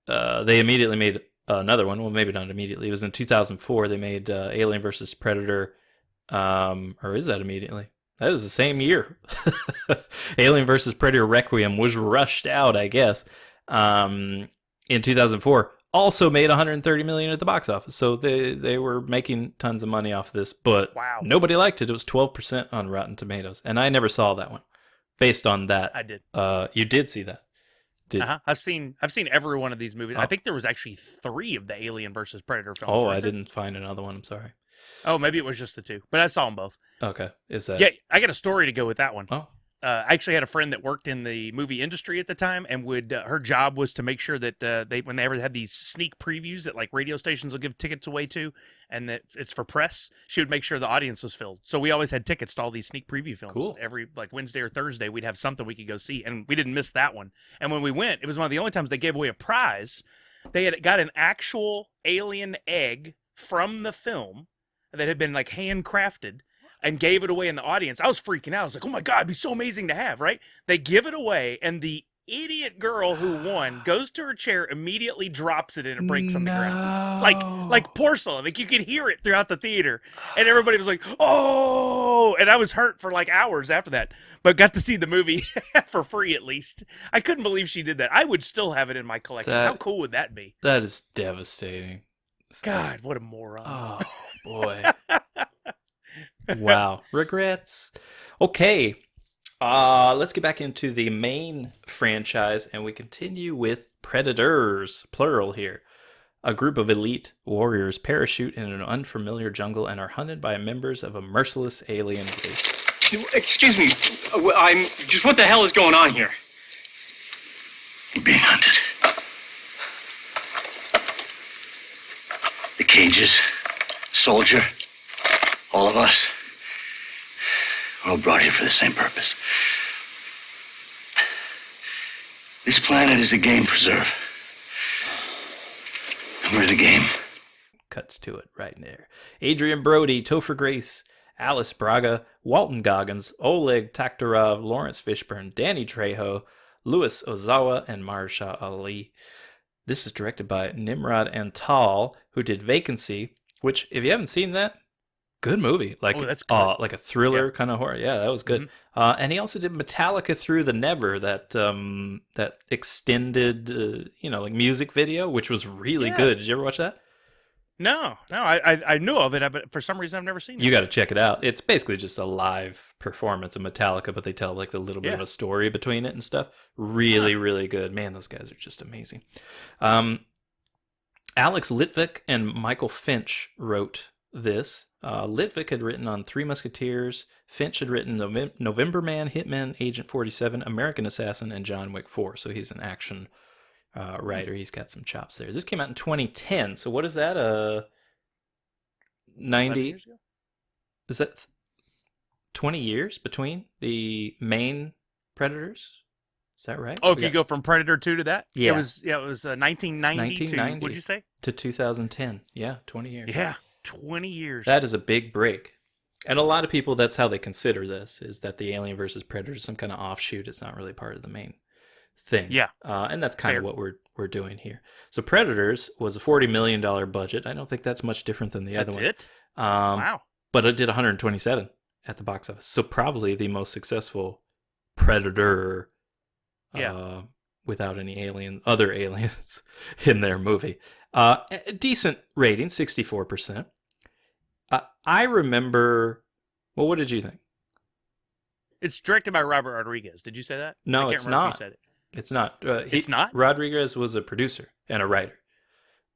they immediately made another one. Well, maybe not immediately. It was in 2004. They made Alien versus Predator. Or is that immediately? That is the same year. Alien versus Predator Requiem was rushed out, I guess, in 2004. Also made 130 million at the box office. So they were making tons of money off this, but nobody liked it. It was 12% on Rotten Tomatoes. And I never saw that one. Based on that. I did. You did see that. I've seen every one of these movies. I think there was actually 3 of the Alien versus Predator films. Oh, right I there. didn't find another one. I'm sorry. Oh, maybe it was just the 2, but I saw them both. Okay, is that? Yeah, I got a story to go with that one. Oh, I actually had a friend that worked in the movie industry at the time, and would her job was to make sure that when they ever had these sneak previews that like radio stations will give tickets away to, and that it's for press, she would make sure the audience was filled. So we always had tickets to all these sneak preview films. Cool. Every like Wednesday or Thursday, we'd have something we could go see, and we didn't miss that one. And when we went, it was one of the only times they gave away a prize. They had got an actual alien egg from the film that had been like handcrafted, and gave it away in the audience. I was freaking out. I was like, oh my God, it'd be so amazing to have, right? They give it away, and the idiot girl who won goes to her chair, immediately drops it, and it breaks on the ground. Like porcelain. Like you could hear it throughout the theater. And everybody was like, oh! And I was hurt for like hours after that. But got to see the movie for free at least. I couldn't believe she did that. I would still have it in my collection. How cool would that be? That is devastating. God, what a moron. Oh, boy. Wow. Regrets. Okay. Let's get back into the main franchise, and we continue with Predators, plural here. A group of elite warriors parachute in an unfamiliar jungle and are hunted by members of a merciless alien race. Excuse me. I'm just, what the hell is going on here? We're being hunted. The cages, soldier, all of us. We're all brought here for the same purpose. This planet is a game preserve. And we're the game. Cuts to it right there. Adrian Brody, Topher Grace, Alice Braga, Walton Goggins, Oleg Taktarov, Lawrence Fishburne, Danny Trejo, Louis Ozawa, and Marsha Ali. This is directed by Nimrod Antal, who did Vacancy, which, if you haven't seen that, good movie. Like, that's good. Like a thriller kind of horror. Yeah, that was good. Mm-hmm. And he also did Metallica Through the Never, that extended, like music video, which was really good. Did you ever watch that? No, I knew of it, but for some reason I've never seen it. You got to check it out. It's basically just a live performance of Metallica, but they tell like a little bit of a story between it and stuff. Really, really good. Man, those guys are just amazing. Alex Litvak and Michael Finch wrote this. Litvik had written on Three Musketeers. Finch had written November Man, Hitman, Agent 47, American Assassin, and John Wick 4. So he's an action writer. He's got some chops there. This came out in 2010. So what is that? 90? Is that 20 years between the main Predators? Is that right? Oh, if you go from Predator 2 to that? Yeah. It was 1990 to, what'd you say? To 2010. Yeah, 20 years. Yeah, 20 years. That is a big break. And a lot of people, that's how they consider this, is that the Alien versus Predator is some kind of offshoot. It's not really part of the main thing. Yeah. And that's kind of what we're doing here. So Predators was a $40 million budget. I don't think that's much different than the other ones. That's it? Wow. But it did 127 at the box office. So probably the most successful Predator without any other aliens in their movie. A decent rating, 64%. I remember... Well, what did you think? It's directed by Robert Rodriguez. Did you say that? No, I can't it's remember if not. you said it. It's not. It's not? Rodriguez was a producer and a writer.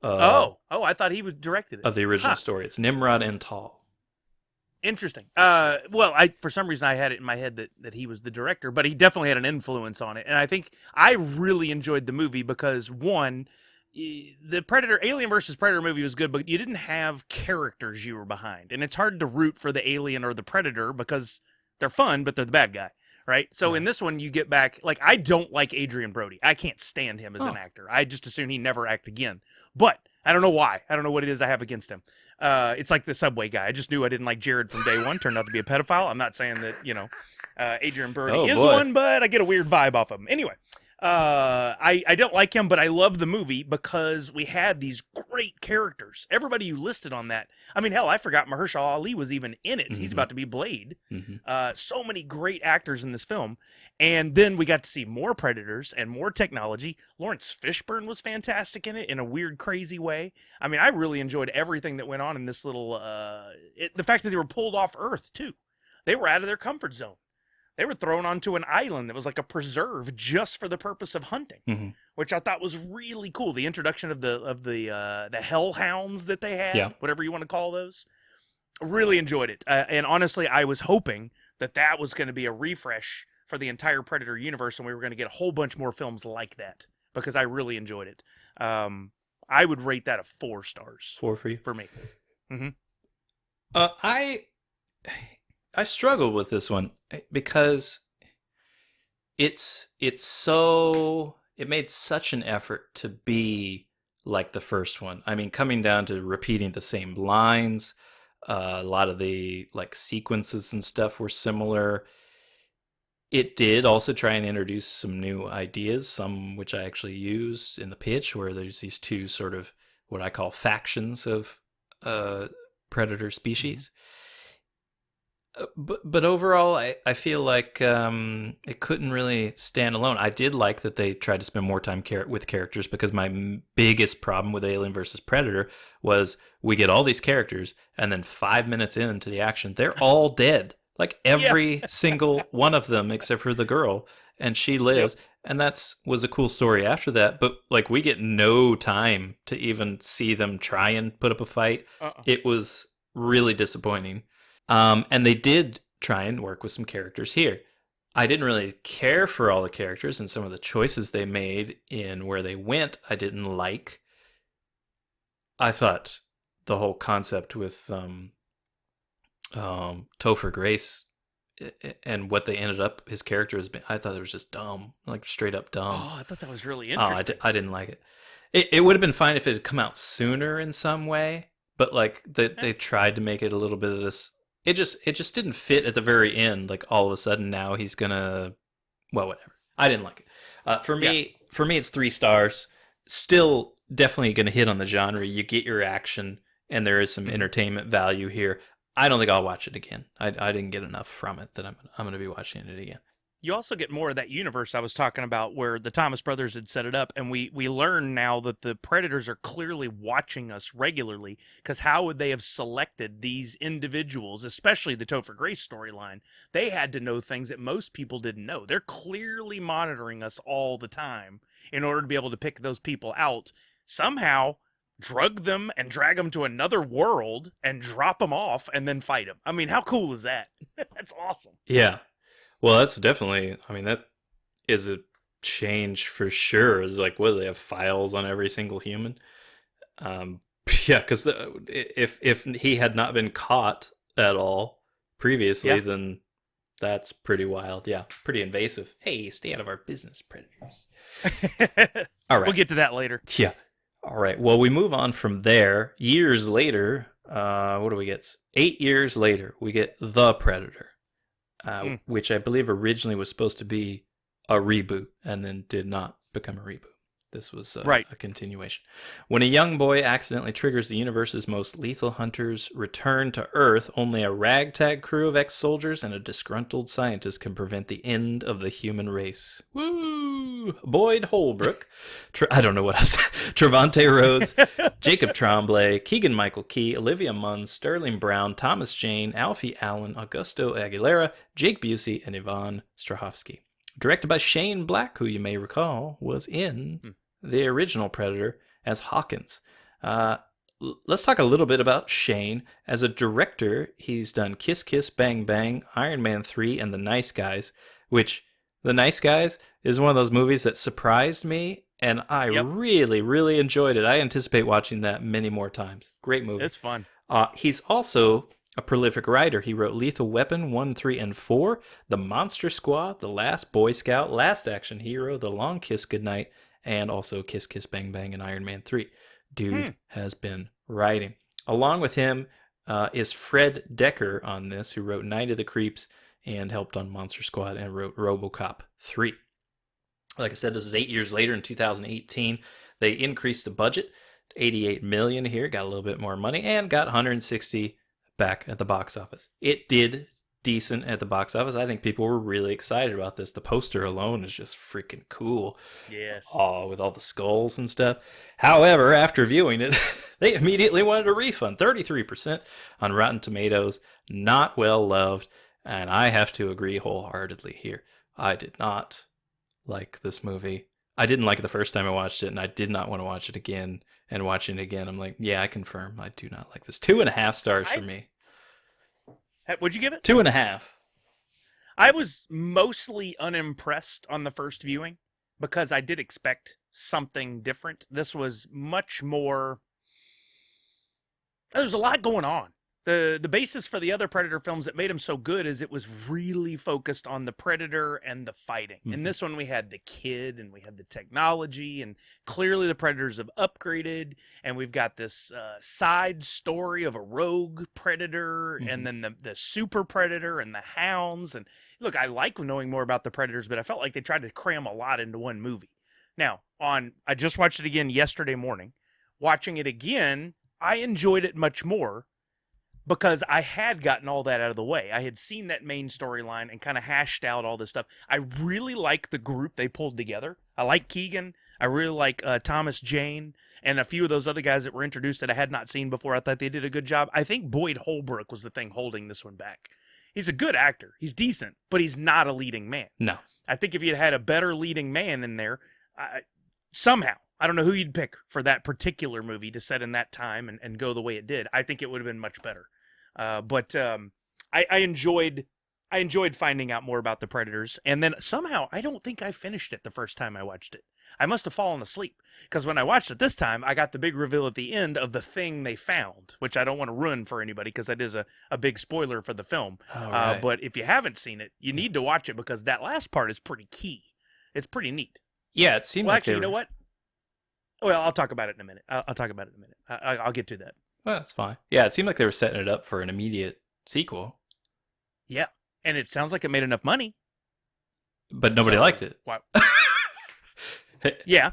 I thought he directed it. Of the original story. It's Nimrod and Tall. Interesting. For some reason I had it in my head that he was the director, but he definitely had an influence on it. And I think I really enjoyed the movie because, one, the Alien versus Predator movie was good, but you didn't have characters you were behind. And it's hard to root for the alien or the Predator because they're fun, but they're the bad guy, right? So in this one, you get back, like, I don't like Adrian Brody. I can't stand him as an actor. I just assume he never act again. But I don't know why. I don't know what it is I have against him. It's like the Subway guy. I just knew I didn't like Jared from day one. Turned out to be a pedophile. I'm not saying that, Adrian Brody is one, but I get a weird vibe off of him. Anyway, I don't like him, but I love the movie because we had these great characters. Everybody you listed on that. I mean, hell, I forgot Mahershala Ali was even in it. Mm-hmm. He's about to be Blade. Mm-hmm. So many great actors in this film. And then we got to see more Predators and more technology. Lawrence Fishburne was fantastic in it in a weird, crazy way. I mean, I really enjoyed everything that went on in this little... the fact that they were pulled off Earth, too. They were out of their comfort zone. They were thrown onto an island that was like a preserve just for the purpose of hunting, which I thought was really cool. The introduction of the hellhounds that they had, whatever you want to call those. Really enjoyed it. And honestly, I was hoping that was going to be a refresh for the entire Predator universe, and we were going to get a whole bunch more films like that because I really enjoyed it. I would rate that a 4 stars. 4 for you? For me. Mm-hmm. I struggled with this one because it made such an effort to be like the first one. I mean, coming down to repeating the same lines, a lot of the like sequences and stuff were similar. It did also try and introduce some new ideas, some which I actually used in the pitch, where there's these two sort of what I call factions of predator species. But overall, I feel like it couldn't really stand alone. I did like that they tried to spend more time with characters, because my biggest problem with Alien versus Predator was we get all these characters, and then 5 minutes into the action, they're all dead. Like every single one of them, except for the girl, and she lives. Yep. And was a cool story after that. But like we get no time to even see them try and put up a fight. It was really disappointing. And they did try and work with some characters here. I didn't really care for all the characters, and some of the choices they made in where they went, I didn't like. I thought the whole concept with Topher Grace and what they ended up, his character has been, I thought it was just dumb, like straight up dumb. Oh, I thought that was really interesting. I didn't like it. It would have been fine if it had come out sooner in some way, but like they tried to make it a little bit of this. It just didn't fit at the very end. Like all of a sudden now he's gonna, well, whatever. I didn't like it. For me, it's 3 stars. Still definitely gonna hit on the genre. You get your action, and there is some entertainment value here. I don't think I'll watch it again. I didn't get enough from it that I'm gonna be watching it again. You also get more of that universe I was talking about, where the Thomas brothers had set it up, and we learn now that the Predators are clearly watching us regularly, because how would they have selected these individuals, especially the Topher Grace storyline? They had to know things that most people didn't know. They're clearly monitoring us all the time in order to be able to pick those people out. Somehow, drug them and drag them to another world and drop them off and then fight them. I mean, how cool is that? That's awesome. Yeah. Well, that's definitely, I mean, that is a change for sure. It's like, what do they have, files on every single human? Yeah, because if he had not been caught at all previously, then that's pretty wild. Yeah, pretty invasive. Hey, stay out of our business, predators. All right. We'll get to that later. Yeah. All right. Well, we move on from there. Years later, what do we get? 8 years later, we get The Predator, which I believe originally was supposed to be a reboot and then did not become a reboot. This was a continuation. When a young boy accidentally triggers the universe's most lethal hunters return to Earth, only a ragtag crew of ex-soldiers and a disgruntled scientist can prevent the end of the human race. Woo! Boyd Holbrook, I don't know what else. Trevante Rhodes, Jacob Tremblay, Keegan-Michael Key, Olivia Munn, Sterling Brown, Thomas Jane, Alfie Allen, Augusto Aguilera, Jake Busey, and Yvonne Strahovski. Directed by Shane Black, who you may recall was in the original Predator as Hawkins. Let's talk a little bit about Shane. As a director, he's done Kiss Kiss Bang Bang, Iron Man 3, and The Nice Guys, which The Nice Guys is one of those movies that surprised me, and I really, really enjoyed it. I anticipate watching that many more times. Great movie. It's fun. He's also a prolific writer. He wrote Lethal Weapon 1, 3, and 4, The Monster Squad, The Last Boy Scout, Last Action Hero, The Long Kiss Goodnight, and also Kiss Kiss Bang Bang and Iron Man 3. Dude has been writing. Along with him is Fred Decker on this, who wrote Night of the Creeps and helped on Monster Squad and wrote RoboCop 3. Like I said, this is 8 years later in 2018. They increased the budget to $88 million here, got a little bit more money, and got 160 back at the box office. It did decent at the box office. I think people were really excited about this. The poster alone is just freaking cool. Yes. Oh, with all the skulls and stuff. However, after viewing it, they immediately wanted a refund. 33% on Rotten Tomatoes. Not well loved. And I have to agree wholeheartedly here. I did not like this movie. I didn't like it the first time I watched it, and I did not want to watch it again. And watching it again, I'm like, yeah, I confirm. I do not like this. 2.5 stars for me. What'd you give it? 2.5. I was mostly unimpressed on the first viewing because I did expect something different. This was much more... There's a lot going on. The basis for the other Predator films that made them so good is it was really focused on the Predator and the fighting. In this one, we had the kid and we had the technology, and clearly the Predators have upgraded, and we've got this side story of a rogue Predator, and then the super Predator and the hounds. And look, I like knowing more about the Predators, but I felt like they tried to cram a lot into one movie. Now, I just watched it again yesterday morning. Watching it again, I enjoyed it much more, because I had gotten all that out of the way. I had seen that main storyline and kind of hashed out all this stuff. I really like the group they pulled together. I like Keegan. I really like Thomas Jane and a few of those other guys that were introduced that I had not seen before. I thought they did a good job. I think Boyd Holbrook was the thing holding this one back. He's a good actor. He's decent, but he's not a leading man. No. I think if you'd had a better leading man in there, somehow, I don't know who you'd pick for that particular movie to set in that time and go the way it did. I think it would have been much better. But I enjoyed finding out more about the Predators, and then somehow I don't think I finished it the first time I watched it. I must have fallen asleep, because when I watched it this time, I got the big reveal at the end of the thing they found, which I don't want to ruin for anybody because that is a big spoiler for the film. Right. But if you haven't seen it, you need to watch it because that last part is pretty key. It's pretty neat. Yeah, it seemed well, like actually, you know what? Well, I'll talk about it in a minute. I'll talk about it in a minute. I'll get to that. Well, that's fine. Yeah, it seemed like they were setting it up for an immediate sequel. Yeah, and it sounds like it made enough money. But nobody liked it. Wow. Yeah.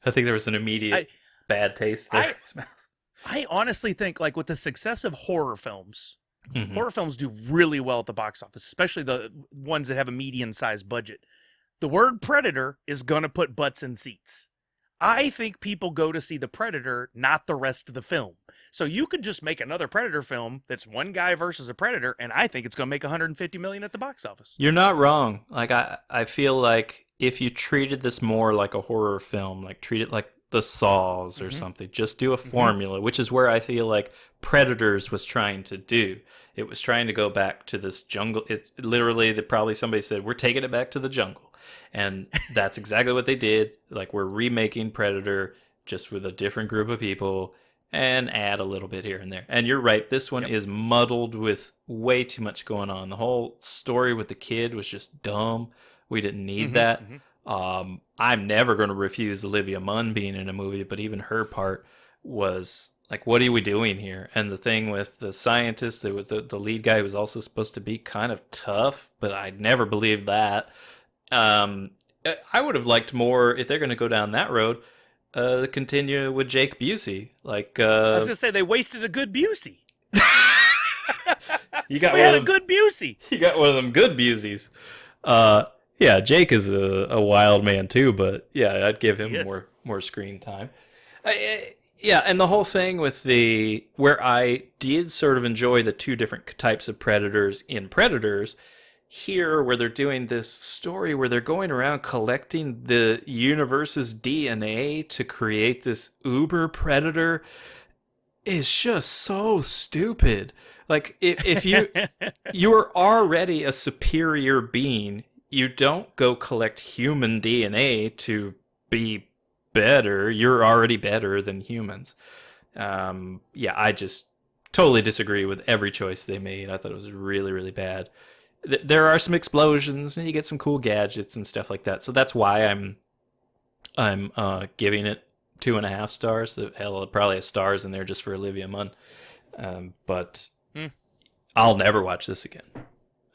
I think there was an immediate bad taste there. I honestly think, like, with the success of horror films, horror films do really well at the box office, especially the ones that have a medium-sized budget. The word Predator is going to put butts in seats. I think people go to see the Predator, not the rest of the film. So you could just make another Predator film that's one guy versus a Predator, and I think it's going to make $150 million at the box office. You're not wrong. Like I feel like if you treated this more like a horror film, like treat it like the Saws or something. Just do a formula, which is where I feel like Predators was trying to do. It was trying to go back to this jungle. It literally, probably somebody said, we're taking it back to the jungle. And that's exactly what they did. Like, we're remaking Predator just with a different group of people and add a little bit here and there. And you're right, this one is muddled with way too much going on. The whole story with the kid was just dumb. We didn't need that. I'm never going to refuse Olivia Munn being in a movie, but even her part was like, what are we doing here? And the thing with the scientist, it was the lead guy who was also supposed to be kind of tough, but I never believed that. I would have liked more, if they're going to go down that road, continue with Jake Busey. Like, I was going to say, they wasted a good Busey. You got we had a good Busey. You got one of them good Buseys. Yeah, Jake is a wild man too, but yeah, I'd give him more screen time. Yeah, and the whole thing with where I did sort of enjoy the two different types of predators in Predators, here where they're doing this story where they're going around collecting the universe's DNA to create this uber predator is just so stupid. Like, if you're already a superior being, you don't go collect human DNA to be better. You're already better than humans. Yeah, I just totally disagree with every choice they made. I thought it was really, really bad. There are some explosions, and you get some cool gadgets and stuff like that. So that's why I'm giving it 2.5 stars. Hell, probably a stars in there just for Olivia Munn. But I'll never watch this again.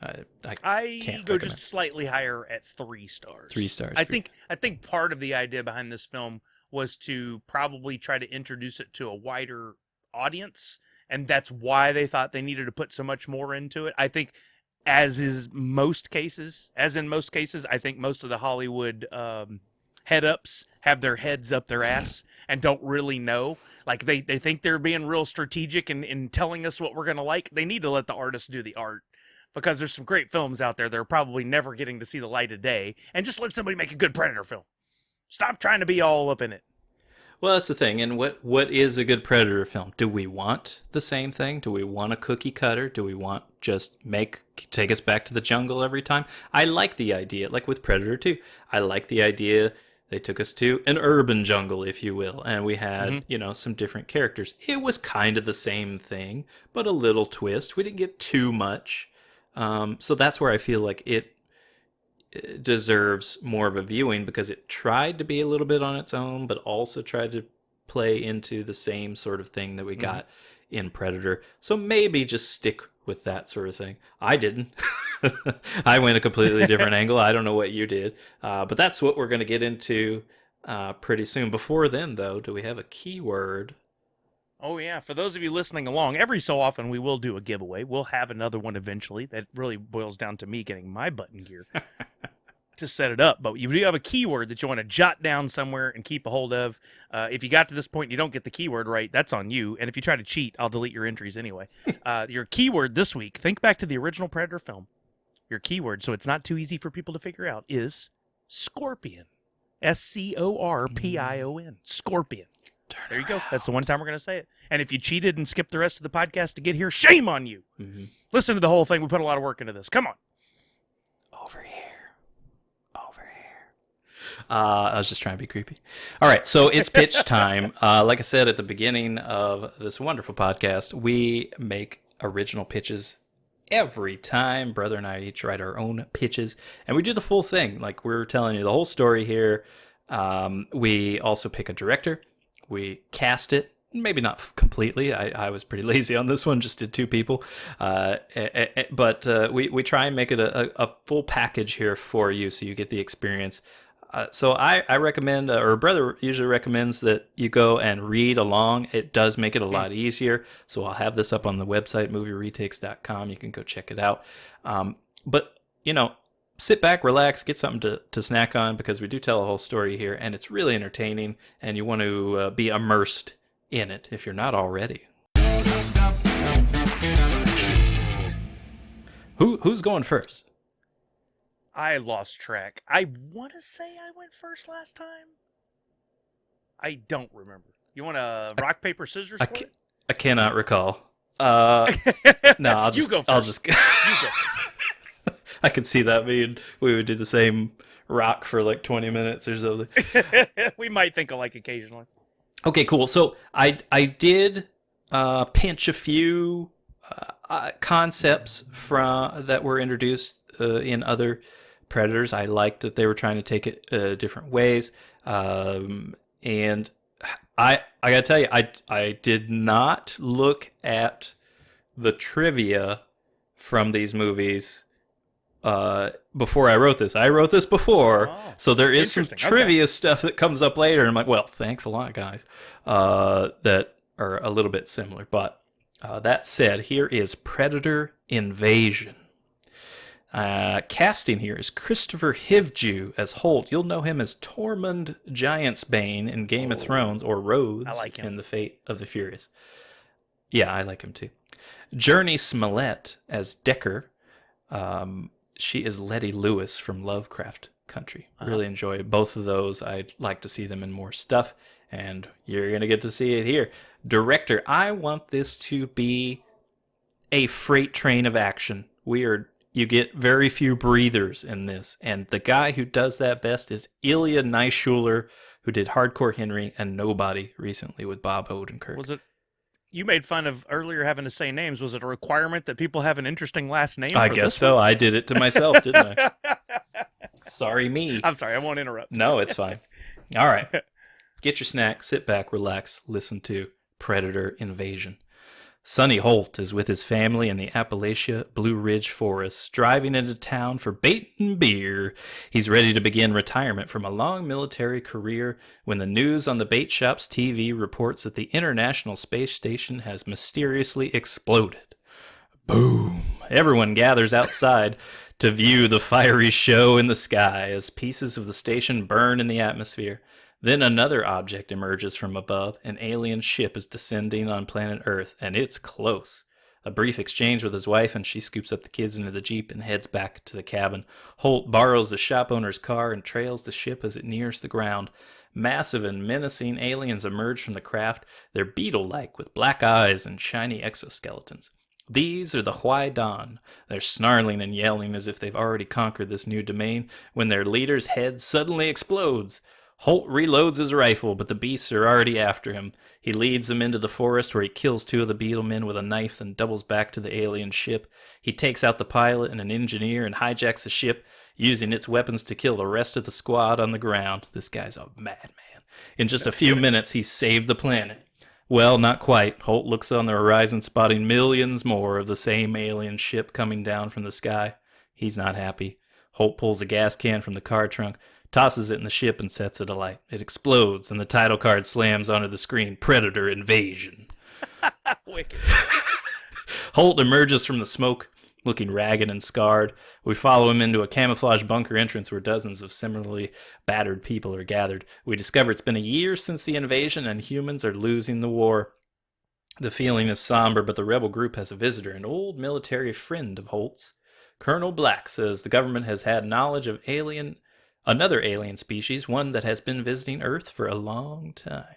I can't go recommend. just slightly higher at 3 stars. 3 stars. I think part of the idea behind this film was to probably try to introduce it to a wider audience, and that's why they thought they needed to put so much more into it. I think, as in most cases, I think most of the Hollywood head-ups have their heads up their ass and don't really know. Like, they think they're being real strategic in telling us what we're going to like. They need to let the artists do the art, because there's some great films out there that are probably never getting to see the light of day, and just let somebody make a good Predator film. Stop trying to be all up in it. Well, that's the thing. And what is a good Predator film? Do we want the same thing? Do we want a cookie cutter? Do we want just take us back to the jungle every time? I like the idea, like with Predator 2. I like the idea they took us to an urban jungle, if you will, and we had, some different characters. It was kind of the same thing, but a little twist. We didn't get too much. So that's where I feel like it deserves more of a viewing, because it tried to be a little bit on its own, but also tried to play into the same sort of thing that we got in Predator. So maybe just stick with that sort of thing. I didn't. I went a completely different angle. I don't know what you did. But that's what we're going to get into pretty soon. Before then, though, do we have a keyword? Oh, yeah. For those of you listening along, every so often we will do a giveaway. We'll have another one eventually. That really boils down to me getting my button gear to set it up. But you do have a keyword that you want to jot down somewhere and keep a hold of. If you got to this point and you don't get the keyword right, that's on you. And if you try to cheat, I'll delete your entries anyway. Your keyword this week, think back to the original Predator film. Your keyword, so it's not too easy for people to figure out, is scorpion. Scorpion. Scorpion. There you go. That's the one time we're going to say it. And if you cheated and skipped the rest of the podcast to get here, shame on you. Listen to the whole thing. We put a lot of work into this. Come on. Over here. I was just trying to be creepy. All right, so it's pitch time. Like I said at the beginning of this wonderful podcast, we make original pitches every time. Brother and I each write our own pitches, and we do the full thing. Like, we're telling you the whole story here. We also pick a director. We cast it. Maybe not completely. I was pretty lazy on this one. Just did 2 people. But we try and make it a full package here for you, so you get the experience. So I recommend, or Brother usually recommends, that you go and read along. It does make it a lot easier. So I'll have this up on the website, movieretakes.com. You can go check it out. But, sit back, relax, get something to snack on, because we do tell a whole story here, and it's really entertaining, and you want to be immersed in it if you're not already. Who's going first? I lost track. I want to say I went first last time. I don't remember. You want a rock, paper, scissors for it? I cannot recall. No, I'll just You go I'll first. just You go first. I could see that being we would do the same rock for like 20 minutes or something. We might think alike occasionally. Okay, cool. So I did pinch a few concepts from that were introduced in other Predators. I liked that they were trying to take it different ways, and I gotta tell you, I did not look at the trivia from these movies before I wrote this. I wrote this before, so there is some trivia stuff that comes up later. And I'm like, well, thanks a lot, guys, that are a little bit similar. But that said, here is Predator Invasion. Casting here is Christopher Hivju as Holt. You'll know him as Tormund Giantsbane in Game of Thrones, or Rhodes in The Fate of the Furious. Yeah, I like him too. Journey Smollett as Decker. She is Letty Lewis from Lovecraft Country. Really enjoy both of those. I'd like to see them in more stuff, and you're going to get to see it here. Director, I want this to be a freight train of action. You get very few breathers in this, and the guy who does that best is Ilya Naishuller, who did Hardcore Henry and Nobody recently with Bob Odenkirk. Was it? You made fun of earlier having to say names. Was it a requirement that people have an interesting last name? I guess so. I did it to myself, didn't I? Sorry, me. I'm sorry. I won't interrupt. No, it's fine. All right. Get your snack, sit back, relax, listen to Predator Invasion. Sonny Holt is with his family in the Appalachia Blue Ridge Forest, driving into town for bait and beer. He's ready to begin retirement from a long military career when the news on the bait shop's TV reports that the International Space Station has mysteriously exploded. Boom! Everyone gathers outside to view the fiery show in the sky as pieces of the station burn in the atmosphere. Then another object emerges from above. An alien ship is descending on planet Earth, and it's close. A brief exchange with his wife, and she scoops up the kids into the Jeep and heads back to the cabin. Holt borrows the shop owner's car and trails the ship as it nears the ground. Massive and menacing aliens emerge from the craft. They're beetle-like with black eyes and shiny exoskeletons. These are the Huai-Dan. They're snarling and yelling as if they've already conquered this new domain when their leader's head suddenly explodes. Holt reloads his rifle, but the beasts are already after him. He leads them into the forest where he kills two of the beetlemen with a knife, then doubles back to the alien ship. He takes out the pilot and an engineer and hijacks the ship, using its weapons to kill the rest of the squad on the ground. This guy's a madman. In just a few minutes, he's saved the planet. Well, not quite. Holt looks on the horizon, spotting millions more of the same alien ship coming down from the sky. He's not happy. Holt pulls a gas can from the car trunk, tosses it in the ship, and sets it alight. It explodes, and the title card slams onto the screen, Predator Invasion. Wicked. Holt emerges from the smoke, looking ragged and scarred. We follow him into a camouflage bunker entrance where dozens of similarly battered people are gathered. We discover it's been a year since the invasion, and humans are losing the war. The feeling is somber, but the rebel group has a visitor, an old military friend of Holt's. Colonel Black says the government has had knowledge of another alien species, one that has been visiting Earth for a long time.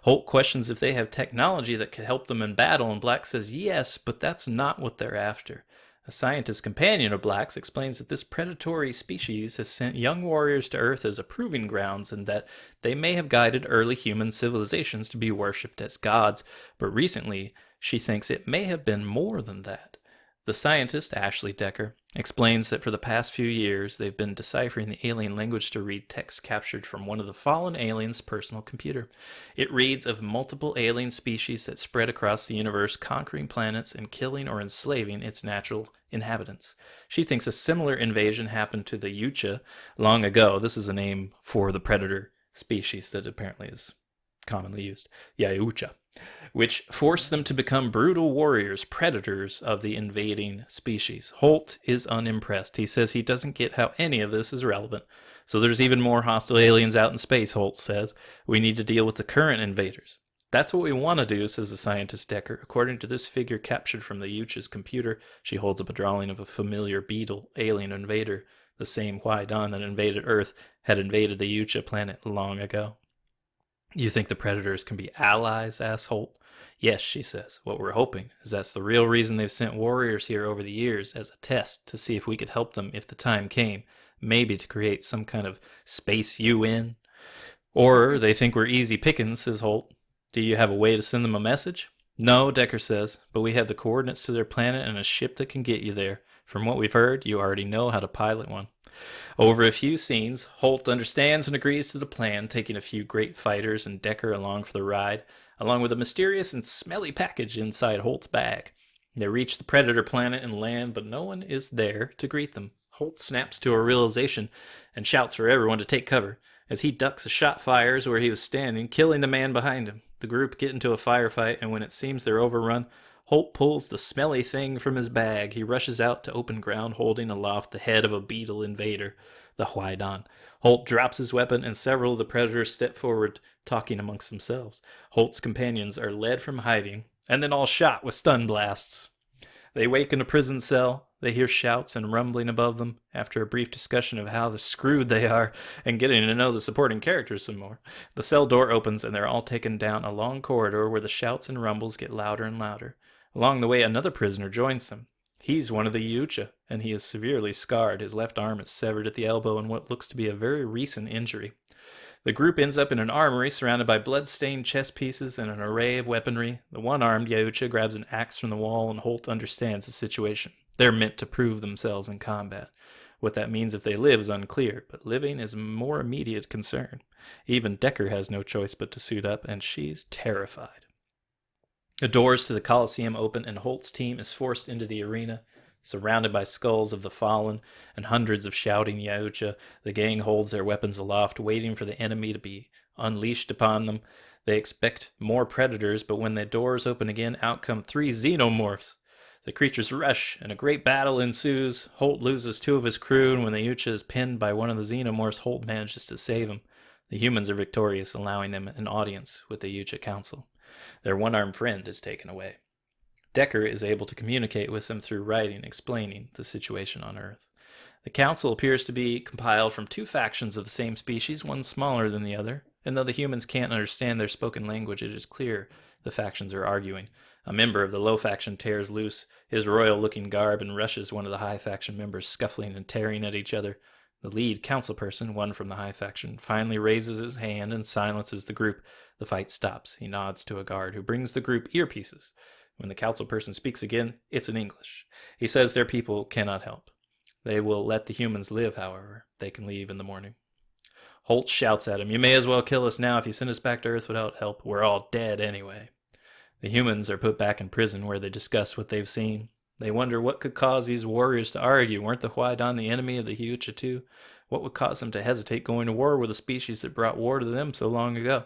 Holt questions if they have technology that could help them in battle, and Black says yes, but that's not what they're after. A scientist companion of Black's explains that this predatory species has sent young warriors to Earth as a proving grounds, and that they may have guided early human civilizations to be worshipped as gods, but recently she thinks it may have been more than that. The scientist, Ashley Decker, explains that for the past few years they've been deciphering the alien language to read text captured from one of the fallen aliens' personal computer. It reads of multiple alien species that spread across the universe, conquering planets and killing or enslaving its natural inhabitants. She thinks a similar invasion happened to the Yucha long ago. This is a name for the predator species that apparently is commonly used. Yucha. Which forced them to become brutal warriors, predators of the invading species. Holt is unimpressed. He says he doesn't get how any of this is relevant. So there's even more hostile aliens out in space, Holt says. We need to deal with the current invaders. That's what we want to do, says the scientist Decker. According to this figure captured from the Yucha's computer, she holds up a drawing of a familiar beetle alien invader. The same Huai-Dan that invaded Earth had invaded the Yucha planet long ago. You think the Predators can be allies? Asks Holt. Yes, she says. What we're hoping is that's the real reason they've sent warriors here over the years, as a test to see if we could help them if the time came, maybe to create some kind of space UN. Or they think we're easy pickings, says Holt. Do you have a way to send them a message? No, Decker says, but we have the coordinates to their planet and a ship that can get you there. From what we've heard, you already know how to pilot one. Over a few scenes, Holt understands and agrees to the plan, taking a few great fighters and Decker along for the ride, along with a mysterious and smelly package inside Holt's bag. They reach the Predator planet and land, but no one is there to greet them. Holt snaps to a realization and shouts for everyone to take cover. As he ducks, a shot fires where he was standing, killing the man behind him. The group get into a firefight, and when it seems they're overrun, Holt pulls the smelly thing from his bag. He rushes out to open ground, holding aloft the head of a beetle invader, the Huaidon. Holt drops his weapon, and several of the Predators step forward, talking amongst themselves. Holt's companions are led from hiding, and then all shot with stun blasts. They wake in a prison cell. They hear shouts and rumbling above them. After a brief discussion of how screwed they are and getting to know the supporting characters some more, the cell door opens and they're all taken down a long corridor where the shouts and rumbles get louder and louder. Along the way, another prisoner joins them. He's one of the Yucha, and he is severely scarred. His left arm is severed at the elbow in what looks to be a very recent injury. The group ends up in an armory surrounded by blood-stained chess pieces and an array of weaponry. The one-armed Yaucha grabs an axe from the wall, and Holt understands the situation. They're meant to prove themselves in combat. What that means if they live is unclear, but living is a more immediate concern. Even Decker has no choice but to suit up, and she's terrified. The doors to the Coliseum open, and Holt's team is forced into the arena. Surrounded by skulls of the fallen and hundreds of shouting Yaucha, the gang holds their weapons aloft, waiting for the enemy to be unleashed upon them. They expect more predators, but when the doors open again, out come 3 xenomorphs. The creatures rush, and a great battle ensues. Holt loses 2 of his crew, and when the Yucha is pinned by one of the xenomorphs, Holt manages to save him. The humans are victorious, allowing them an audience with the Yucha Council. Their one-armed friend is taken away. Decker is able to communicate with them through writing, explaining the situation on Earth. The Council appears to be compiled from 2 factions of the same species, one smaller than the other, and though the humans can't understand their spoken language, it is clear the factions are arguing. A member of the low faction tears loose his royal-looking garb and rushes one of the high faction members, scuffling and tearing at each other. The lead council person, one from the high faction, finally raises his hand and silences the group. The fight stops. He nods to a guard who brings the group earpieces. When the council person speaks again, it's in English. He says their people cannot help. They will let the humans live, however. They can leave in the morning. Holt shouts at him, "You may as well kill us now if you send us back to Earth without help. We're all dead anyway." The humans are put back in prison where they discuss what they've seen. They wonder what could cause these warriors to argue. Weren't the Huaidon the enemy of the Hyucha too? What would cause them to hesitate going to war with a species that brought war to them so long ago?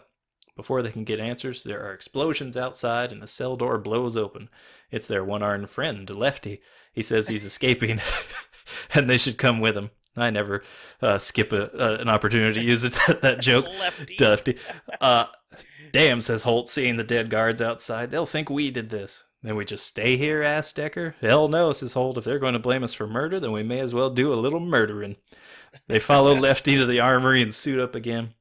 Before they can get answers, there are explosions outside and the cell door blows open. It's their one-armed friend, Lefty. He says he's escaping and they should come with him. I never skip an opportunity to use that joke. Lefty. Damn, says Holt, seeing the dead guards outside. They'll think we did this. Then we just stay here, asked Decker. Hell no, says Holt. If they're going to blame us for murder, then we may as well do a little murdering. They follow Lefty to the armory and suit up again.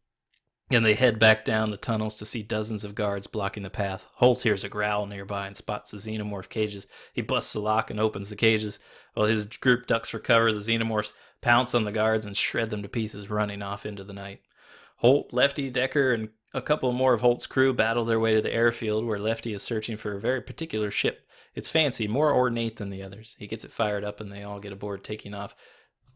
And they head back down the tunnels to see dozens of guards blocking the path. Holt hears a growl nearby and spots the xenomorph cages. He busts the lock and opens the cages. While his group ducks for cover, the xenomorphs pounce on the guards and shred them to pieces, running off into the night. Holt, Lefty, Decker, and a couple more of Holt's crew battle their way to the airfield where Lefty is searching for a very particular ship. It's fancy, more ornate than the others. He gets it fired up and they all get aboard, taking off,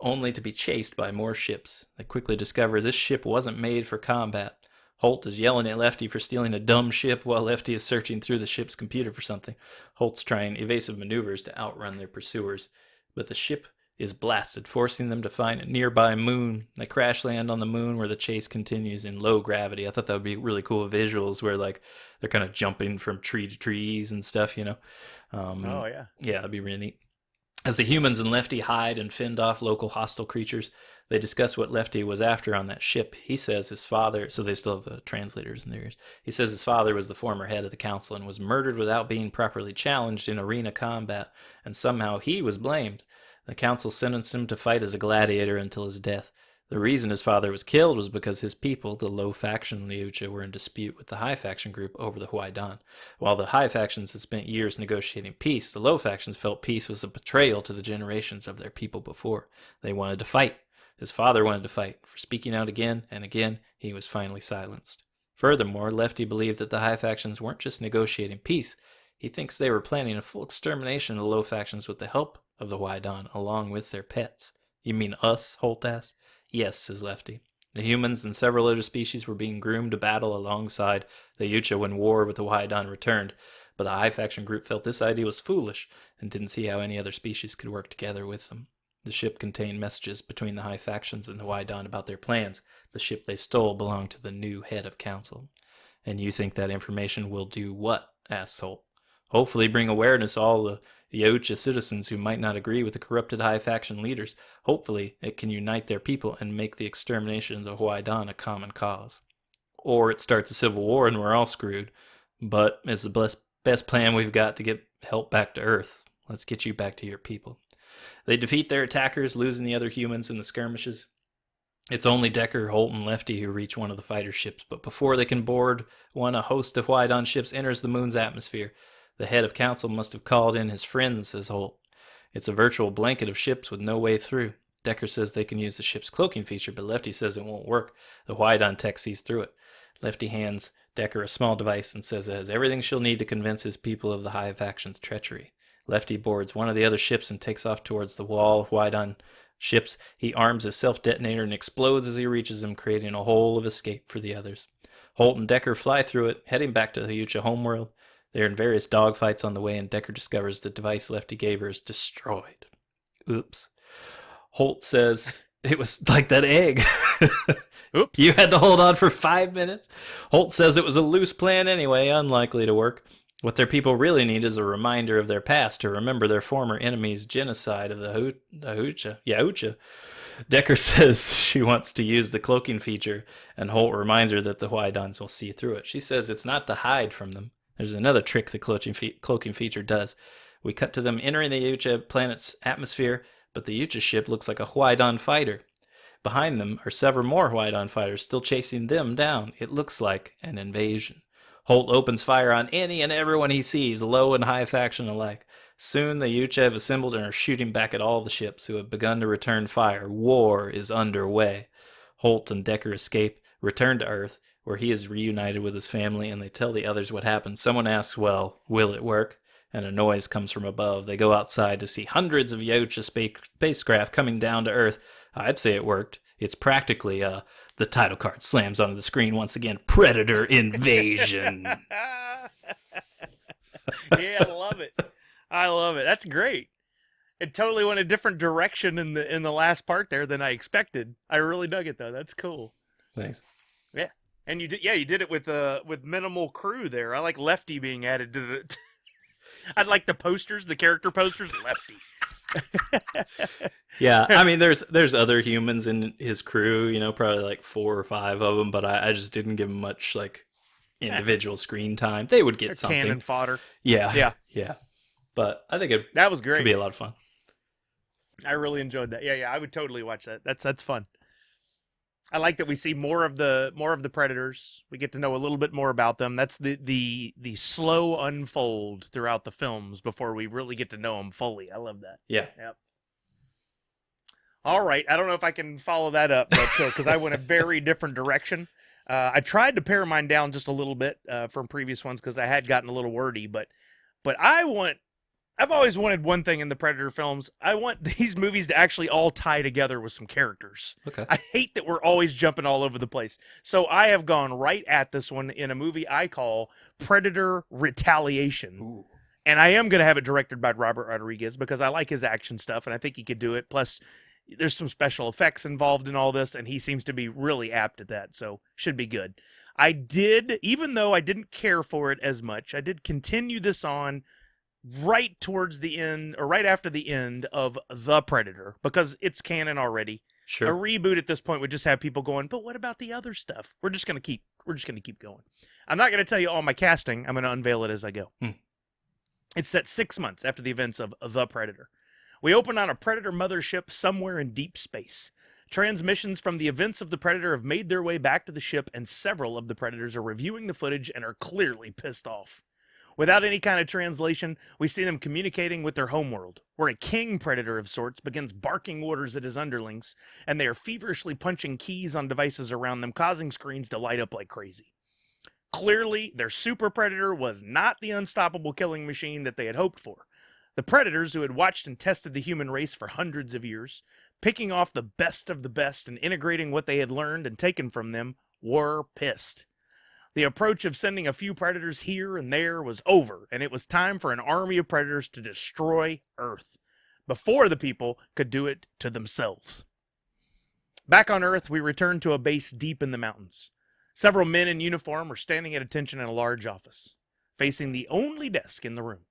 only to be chased by more ships. They quickly discover this ship wasn't made for combat. Holt is yelling at Lefty for stealing a dumb ship while Lefty is searching through the ship's computer for something. Holt's trying evasive maneuvers to outrun their pursuers, but the ship is blasted, forcing them to find a nearby moon. They crash land on the moon where the chase continues in low gravity. I thought that would be really cool visuals where like they're kind of jumping from tree to trees and stuff, you know. Oh, yeah. Yeah, it'd be really neat. As the humans and Lefty hide and fend off local hostile creatures, they discuss what Lefty was after on that ship. He says his father, so they still have the translators in their ears. He says his father was the former head of the council and was murdered without being properly challenged in arena combat, and somehow he was blamed. The council sentenced him to fight as a gladiator until his death. The reason his father was killed was because his people, the low faction Liucha, were in dispute with the high faction group over the Huaidan. While the high factions had spent years negotiating peace, the low factions felt peace was a betrayal to the generations of their people before. They wanted to fight. His father wanted to fight. For speaking out again and again, he was finally silenced. Furthermore, Lefty believed that the high factions weren't just negotiating peace. He thinks they were planning a full extermination of the low factions with the help of the Huaidan, along with their pets. You mean us? Holt asked. Yes, says Lefty. The humans and several other species were being groomed to battle alongside the Yucha when war with the Huaidan returned, but the high faction group felt this idea was foolish and didn't see how any other species could work together with them. The ship contained messages between the high factions and the Huaidan about their plans. The ship they stole belonged to the new head of council. And you think that information will do what? Asked Holt. Hopefully bring awareness to all the Yautja citizens who might not agree with the corrupted high faction leaders. Hopefully it can unite their people and make the extermination of the Huaidan a common cause. Or it starts a civil war and we're all screwed. But it's the best plan we've got to get help back to Earth. Let's get you back to your people. They defeat their attackers, losing the other humans in the skirmishes. It's only Decker, Holt, and Lefty who reach one of the fighter ships, but before they can board one, a host of Huaidan ships enters the moon's atmosphere. The head of council must have called in his friends, says Holt. It's a virtual blanket of ships with no way through. Decker says they can use the ship's cloaking feature, but Lefty says it won't work. The Huaidan tech sees through it. Lefty hands Decker a small device and says it has everything she'll need to convince his people of the high faction's treachery. Lefty boards one of the other ships and takes off towards the wall of Huaidan ships. He arms his self-detonator and explodes as he reaches them, creating a hole of escape for the others. Holt and Decker fly through it, heading back to the Yucha homeworld. They're in various dogfights on the way, and Decker discovers the device Lefty gave her is destroyed. Oops. Holt says it was like that egg. Oops. You had to hold on for 5 minutes. Holt says it was a loose plan anyway, unlikely to work. What their people really need is a reminder of their past, to remember their former enemy's genocide of the Yautja. Decker says she wants to use the cloaking feature, and Holt reminds her that the Huaidans will see through it. She says it's not to hide from them. There's another trick the cloaking feature does. We cut to them entering the Yautja planet's atmosphere, but the Yautja ship looks like a Huaidan fighter. Behind them are several more Huaidan fighters still chasing them down. It looks like an invasion. Holt opens fire on any and everyone he sees, low and high faction alike. Soon the Yautja have assembled and are shooting back at all the ships who have begun to return fire. War is underway. Holt and Decker escape, return to Earth, where he is reunited with his family, and they tell the others what happened. Someone asks, well, will it work? And a noise comes from above. They go outside to see hundreds of Yautja spacecraft coming down to Earth. I'd say it worked. It's practically, the title card slams onto the screen once again. Predator Invasion. Yeah, I love it. I love it. That's great. It totally went a different direction in the last part there than I expected. I really dug it though. That's cool. Thanks. Yeah. And you did it with minimal crew there. I like Lefty being added to the I'd like the posters, the character posters, Lefty. Yeah, I mean, there's other humans in his crew, probably like 4 or 5 of them, but I just didn't give them much like individual screen time. They would get something. Cannon fodder. Yeah. But I think that was great. Could be a lot of fun. I really enjoyed that. Yeah, I would totally watch that. That's fun. I like that we see more of the predators. We get to know a little bit more about them. That's the slow unfold throughout the films before we really get to know them fully. I love that. Yeah. Yep. All right. I don't know if I can follow that up, but because I went a very different direction. I tried to pare mine down just a little bit from previous ones because I had gotten a little wordy, but I've always wanted one thing in the Predator films. I want these movies to actually all tie together with some characters. Okay. I hate that we're always jumping all over the place. So I have gone right at this one in a movie I call Predator Retaliation. Ooh. And I am going to have it directed by Robert Rodriguez because I like his action stuff and I think he could do it. Plus, there's some special effects involved in all this, and he seems to be really apt at that, so should be good. Even though I didn't care for it as much, I did continue this on right towards the end, or right after the end of The Predator, because it's canon already. Sure. A reboot at this point would just have people going, but what about the other stuff? We're just gonna keep going. I'm not gonna tell you all my casting. I'm gonna unveil it as I go. It's set 6 months after the events of The Predator. We open on a Predator mothership somewhere in deep space. Transmissions from the events of the Predator have made their way back to the ship, and several of the Predators are reviewing the footage and are clearly pissed off. Without any kind of translation, we see them communicating with their homeworld, where a king predator of sorts begins barking orders at his underlings, and they are feverishly punching keys on devices around them, causing screens to light up like crazy. Clearly, their super predator was not the unstoppable killing machine that they had hoped for. The predators, who had watched and tested the human race for hundreds of years, picking off the best of the best and integrating what they had learned and taken from them, were pissed. The approach of sending a few predators here and there was over, and it was time for an army of predators to destroy Earth, before the people could do it to themselves. Back on Earth, we returned to a base deep in the mountains. Several men in uniform were standing at attention in a large office, facing the only desk in the room.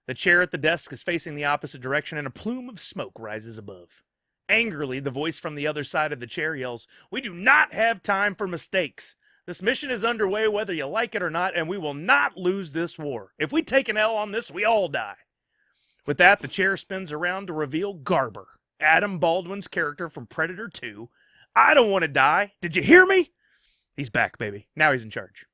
The chair at the desk is facing the opposite direction, and a plume of smoke rises above. Angrily, the voice from the other side of the chair yells, "We do not have time for mistakes. This mission is underway whether you like it or not, and we will not lose this war. If we take an L on this, we all die." With that, the chair spins around to reveal Garber, Adam Baldwin's character from Predator 2. "I don't want to die. Did you hear me?" He's back, baby. Now he's in charge.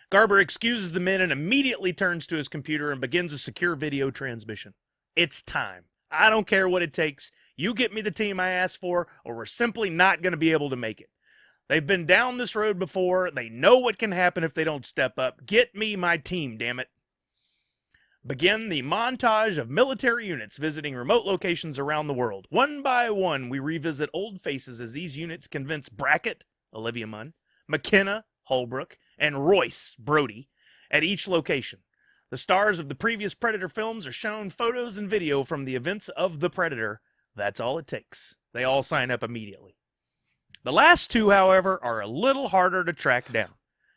Garber excuses the men and immediately turns to his computer and begins a secure video transmission. "It's time. I don't care what it takes. You get me the team I asked for, or we're simply not going to be able to make it. They've been down this road before. They know what can happen if they don't step up. Get me my team, damn it." Begin the montage of military units visiting remote locations around the world. One by one, we revisit old faces as these units convince Brackett, Olivia Munn, McKenna, Holbrook, and Royce, Brody, at each location. The stars of the previous Predator films are shown photos and video from the events of the Predator. That's all it takes. They all sign up immediately. The last two, however, are a little harder to track down.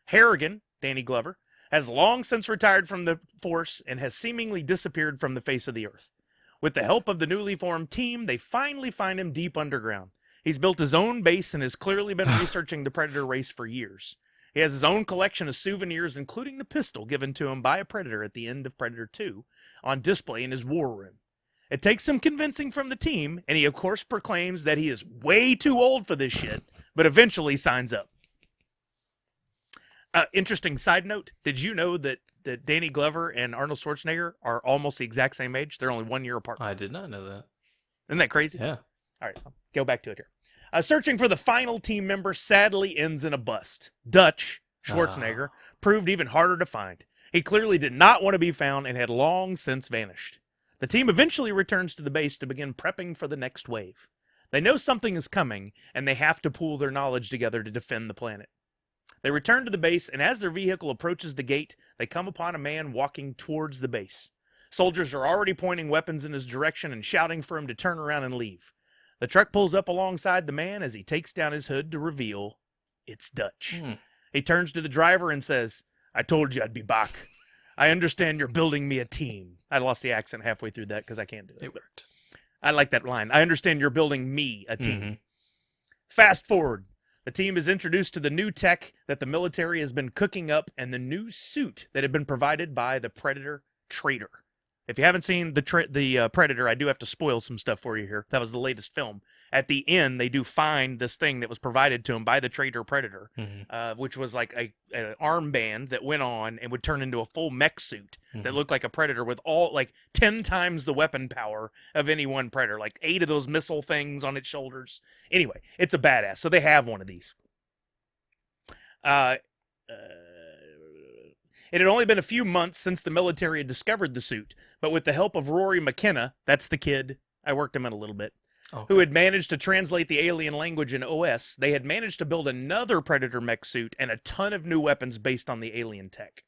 Harrigan, Danny Glover, has long since retired from the force and has seemingly disappeared from the face of the earth. With the help of the newly formed team, they finally find him deep underground. He's built his own base and has clearly been researching the Predator race for years. He has his own collection of souvenirs, including the pistol given to him by a Predator at the end of Predator 2, on display in his war room. It takes some convincing from the team, and he of course proclaims that he is way too old for this shit, but eventually signs up. Interesting side note, did you know that Danny Glover and Arnold Schwarzenegger are almost the exact same age? They're only 1 year apart. I did not know that. Isn't that crazy? Yeah. All right, I'll go back to it here. Searching for the final team member sadly ends in a bust. Dutch, Schwarzenegger, proved even harder to find. He clearly did not want to be found and had long since vanished. The team eventually returns to the base to begin prepping for the next wave. They know something is coming, and they have to pool their knowledge together to defend the planet. They return to the base, and as their vehicle approaches the gate, they come upon a man walking towards the base. Soldiers are already pointing weapons in his direction and shouting for him to turn around and leave. The truck pulls up alongside the man as he takes down his hood to reveal it's Dutch. He turns to the driver and says, "I told you I'd be back. I understand you're building me a team." I lost the accent halfway through that because I can't do it. It worked. I like that line. "I understand you're building me a team." Fast forward. The team is introduced to the new tech that the military has been cooking up and the new suit that had been provided by the Predator Traitor. If you haven't seen the Predator, I do have to spoil some stuff for you here. That was the latest film. At the end, they do find this thing that was provided to him by the Traitor Predator, which was like an armband that went on and would turn into a full mech suit that looked like a Predator with all like 10 times the weapon power of any one Predator, like 8 of those missile things on its shoulders. Anyway, it's a badass. So they have one of these. It had only been a few months since the military had discovered the suit, but with the help of Rory McKenna, that's the kid, I worked him in a little bit, who had managed to translate the alien language in OS, they had managed to build another Predator mech suit and a ton of new weapons based on the alien tech.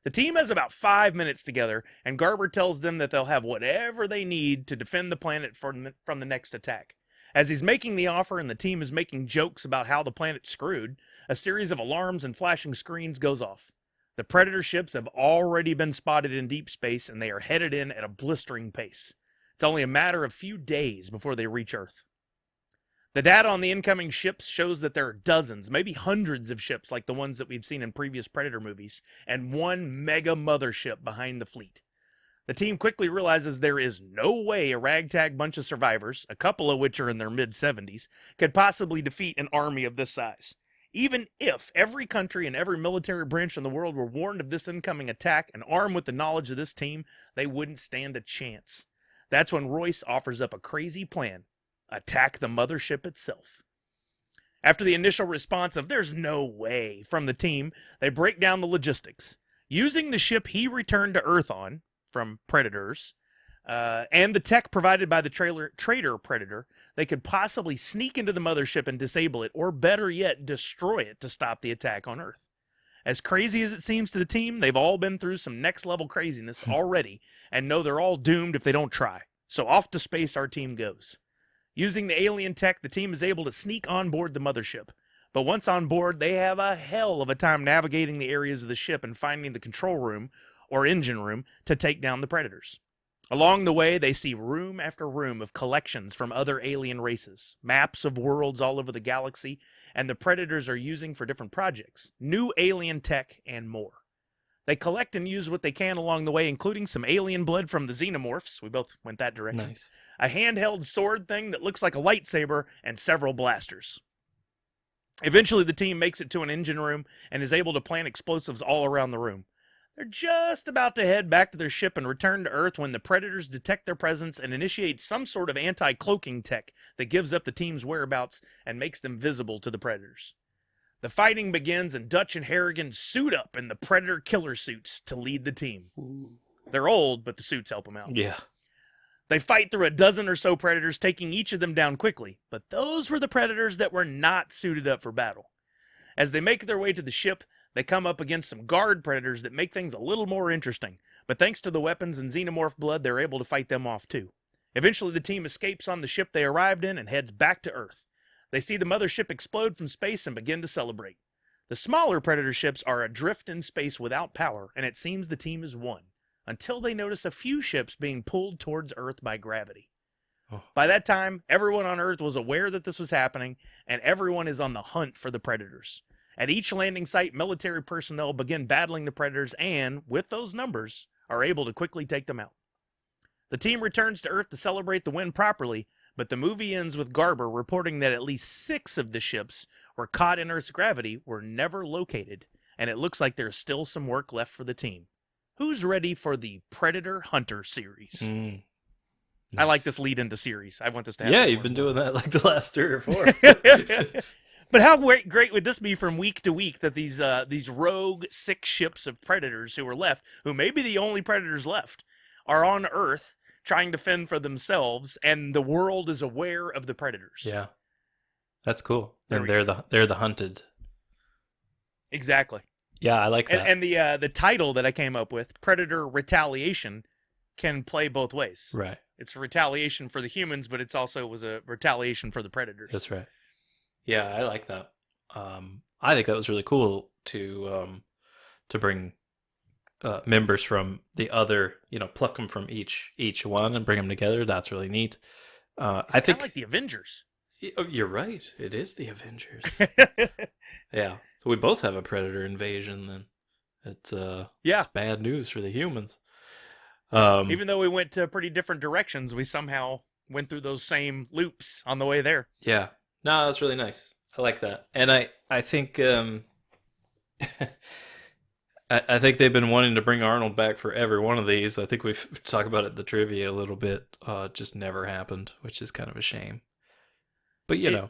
The team has about 5 minutes together, and Garber tells them that they'll have whatever they need to defend the planet from the next attack. As he's making the offer and the team is making jokes about how the planet's screwed, a series of alarms and flashing screens goes off. The Predator ships have already been spotted in deep space, and they are headed in at a blistering pace. It's only a matter of few days before they reach Earth. The data on the incoming ships shows that there are dozens, maybe hundreds of ships like the ones that we've seen in previous Predator movies, and one mega mothership behind the fleet. The team quickly realizes there is no way a ragtag bunch of survivors, a couple of which are in their mid-70s, could possibly defeat an army of this size. Even if every country and every military branch in the world were warned of this incoming attack and armed with the knowledge of this team, they wouldn't stand a chance. That's when Royce offers up a crazy plan: attack the mothership itself. After the initial response of "there's no way" from the team, they break down the logistics. Using the ship he returned to Earth on, from Predators, and the tech provided by the traitor Predator, they could possibly sneak into the mothership and disable it, or better yet, destroy it to stop the attack on Earth. As crazy as it seems to the team, they've all been through some next-level craziness already, and know they're all doomed if they don't try. So off to space our team goes. Using the alien tech, the team is able to sneak on board the mothership. But once on board, they have a hell of a time navigating the areas of the ship and finding the control room, or engine room, to take down the Predators. Along the way, they see room after room of collections from other alien races, maps of worlds all over the galaxy, and the Predators are using for different projects, new alien tech, and more. They collect and use what they can along the way, including some alien blood from the xenomorphs. We both went that direction. Nice. A handheld sword thing that looks like a lightsaber, and several blasters. Eventually, the team makes it to an engine room and is able to plant explosives all around the room. They're just about to head back to their ship and return to Earth when the Predators detect their presence and initiate some sort of anti-cloaking tech that gives up the team's whereabouts and makes them visible to the Predators. The fighting begins, and Dutch and Harrigan suit up in the Predator killer suits to lead the team. They're old, but the suits help them out. Yeah. They fight through a dozen or so Predators, taking each of them down quickly, but those were the Predators that were not suited up for battle. As they make their way to the ship, they come up against some guard Predators that make things a little more interesting, but thanks to the weapons and xenomorph blood, they're able to fight them off too. Eventually, the team escapes on the ship they arrived in and heads back to Earth. They see the mothership explode from space and begin to celebrate. The smaller Predator ships are adrift in space without power, and it seems the team is won, until they notice a few ships being pulled towards Earth by gravity. Oh. By that time, everyone on Earth was aware that this was happening, and everyone is on the hunt for the Predators. At each landing site, military personnel begin battling the Predators and, with those numbers, are able to quickly take them out. The team returns to Earth to celebrate the win properly, but the movie ends with Garber reporting that at least 6 of the ships were caught in Earth's gravity were never located, and it looks like there's still some work left for the team. Who's ready for the Predator Hunter series? Nice. I like this lead into series. I want this to happen. Yeah, you've been doing that like the last 3 or 4. But how great would this be from week to week that these rogue 6 ships of Predators who are left, who may be the only Predators left, are on Earth trying to fend for themselves, and the world is aware of the Predators. Yeah, that's cool. And they're the hunted. Exactly. Yeah, I like that. And the title that I came up with, Predator Retaliation, can play both ways. Right. It's a retaliation for the humans, but it's also was a retaliation for the Predators. That's right. Yeah, I like that. I think that was really cool to bring members from the other, pluck them from each one and bring them together. That's really neat. I think like the Avengers. You're right. It is the Avengers. Yeah, so we both have a Predator invasion. Then it's bad news for the humans. Even though we went to pretty different directions, we somehow went through those same loops on the way there. Yeah. No, that's really nice. I like that. And I think I think they've been wanting to bring Arnold back for every one of these. I think we've talked about it in the trivia a little bit. It just never happened, which is kind of a shame. But you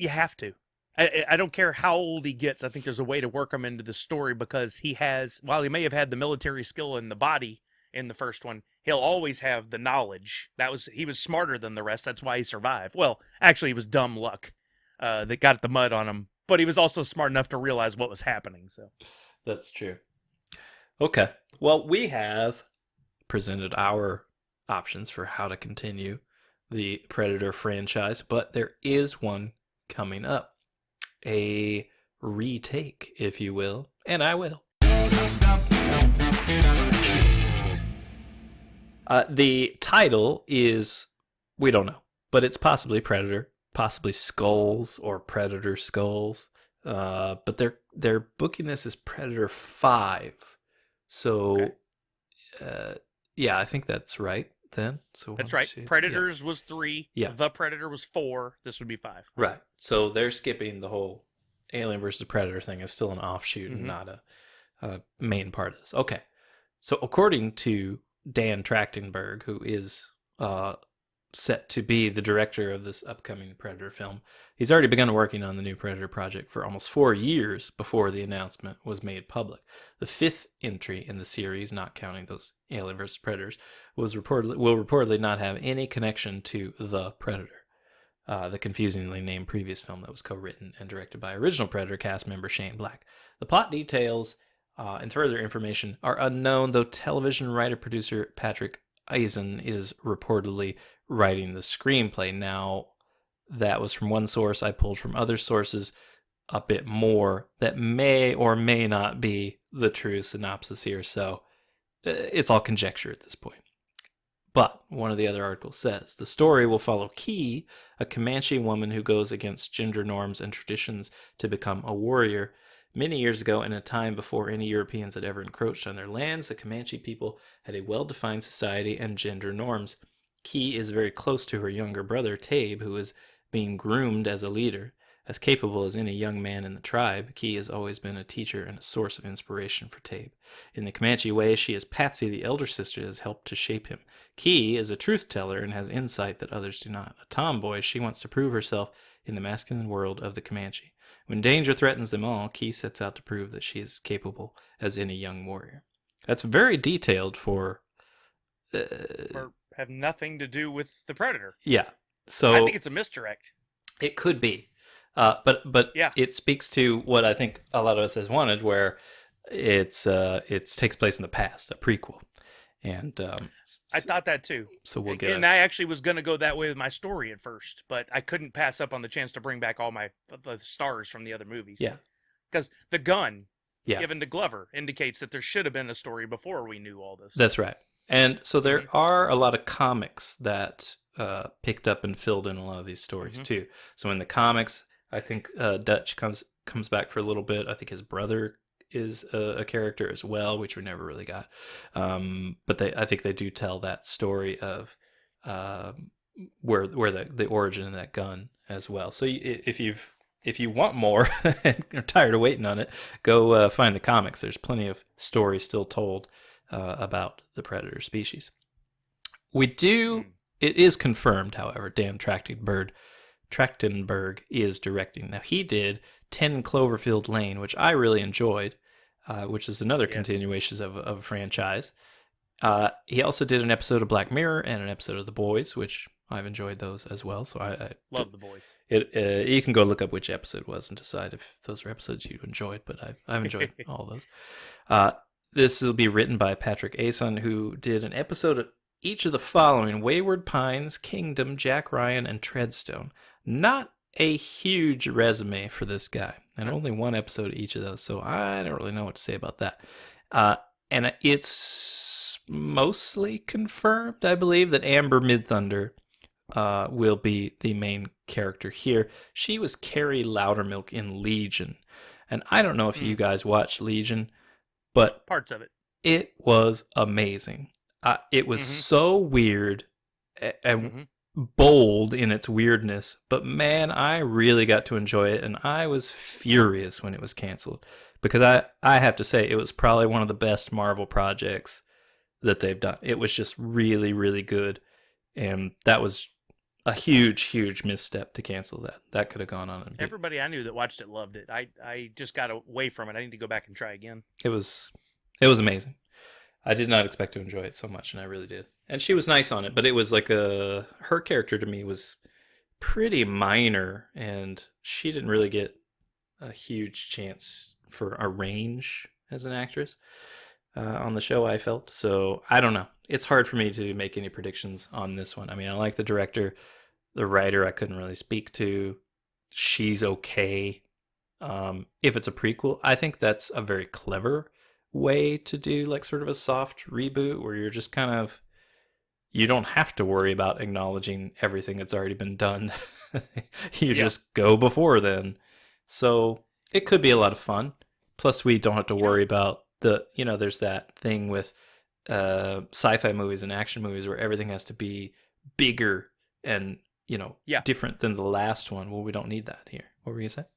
have to. I don't care how old he gets. I think there's a way to work him into the story because he has, while he may have had the military skill in the body in the first one, he'll always have the knowledge. He was smarter than the rest. That's why he survived. Well, actually, it was dumb luck that got the mud on him, but he was also smart enough to realize what was happening. So that's true. Okay. Well, we have presented our options for how to continue the Predator franchise, but there is one coming up. A retake, if you will, and I will. The title is, we don't know, but it's possibly Predator, possibly Skulls or Predator Skulls. But they're booking this as Predator 5. So Yeah, I think that's right then. So That's 1, right. 2, Predators was 3. Yeah. The Predator was 4. This would be 5. Right. So they're skipping the whole Alien versus Predator thing. Is still an offshoot and not a main part of this. Okay. So according to Dan Trachtenberg, who is set to be the director of this upcoming Predator film, he's already begun working on the new Predator project for almost 4 years before the announcement was made public. The 5th entry in the series, not counting those Alien vs. Predators, will reportedly not have any connection to The Predator, the confusingly named previous film that was co-written and directed by original Predator cast member Shane Black. The plot details and further information are unknown, though television writer-producer Patrick Eisen is reportedly writing the screenplay. Now, that was from one source. I pulled from other sources a bit more that may or may not be the true synopsis here, so it's all conjecture at this point. But one of the other articles says, the story will follow Key, a Comanche woman who goes against gender norms and traditions to become a warrior. Many years ago, in a time before any Europeans had ever encroached on their lands, the Comanche people had a well-defined society and gender norms. Key is very close to her younger brother, Tabe, who is being groomed as a leader. As capable as any young man in the tribe, Key has always been a teacher and a source of inspiration for Tabe. In the Comanche way, she is Patsy, the elder sister, that has helped to shape him. Key is a truth-teller and has insight that others do not. A tomboy, she wants to prove herself in the masculine world of the Comanche. When danger threatens them all, Key sets out to prove that she is capable as any young warrior. That's very detailed for have nothing to do with the Predator. Yeah. So I think it's a misdirect. It could be. But yeah, it speaks to what I think a lot of us has wanted, where it takes place in the past, a prequel. And I thought that too. So we'll get. And I actually was going to go that way with my story at first, but I couldn't pass up on the chance to bring back all the stars from the other movies. Yeah. Because the gun given to Glover indicates that there should have been a story before we knew all this. That's right. And so there are a lot of comics that picked up and filled in a lot of these stories too. So in the comics, I think Dutch comes back for a little bit. I think his brother is a character as well, which we never really got. But I think they do tell that story of where the origin of that gun as well. So if you want more and you're tired of waiting on it, go find the comics. There's plenty of stories still told about the predator species. It is confirmed, however, Dan Trachtenberg is directing. Now, he did 10 Cloverfield Lane, which I really enjoyed, which is another continuation of a franchise. He also did an episode of Black Mirror and an episode of The Boys, which I've enjoyed those as well. So I love The Boys. You can go look up which episode it was and decide if those are episodes you enjoyed, but I've enjoyed all those. This will be written by Patrick Eisen, who did an episode of each of the following: Wayward Pines, Kingdom, Jack Ryan, and Treadstone. Not a huge resume for this guy, and only one episode of each of those, so I don't really know what to say about that. And it's mostly confirmed, I believe, that Amber Midthunder will be the main character here. She was Carrie Loudermilk in Legion, and I don't know if you guys watched Legion, but parts of it. It was amazing. It was so weird and bold in its weirdness, but man, I really got to enjoy it, and I was furious when it was canceled, because I have to say it was probably one of the best Marvel projects that they've done. It was just really, really good, and that was a huge misstep to cancel that. That could have gone on. Everybody I knew that watched it loved it. I just got away from it. I need to go back and try again. It was amazing. I did not expect to enjoy it so much, and I really did. And she was nice on it, but it was like her character to me was pretty minor, and she didn't really get a huge chance for a range as an actress on the show, I felt. So I don't know. It's hard for me to make any predictions on this one. I mean, I like the director. The writer I couldn't really speak to. She's okay. If it's a prequel, I think that's a very clever way to do like sort of a soft reboot where you're just kind of, you don't have to worry about acknowledging everything that's already been done. You just go before then. So it could be a lot of fun. Plus we don't have to worry about there's that thing with sci-fi movies and action movies where everything has to be bigger and, different than the last one. Well, we don't need that here. What were you saying?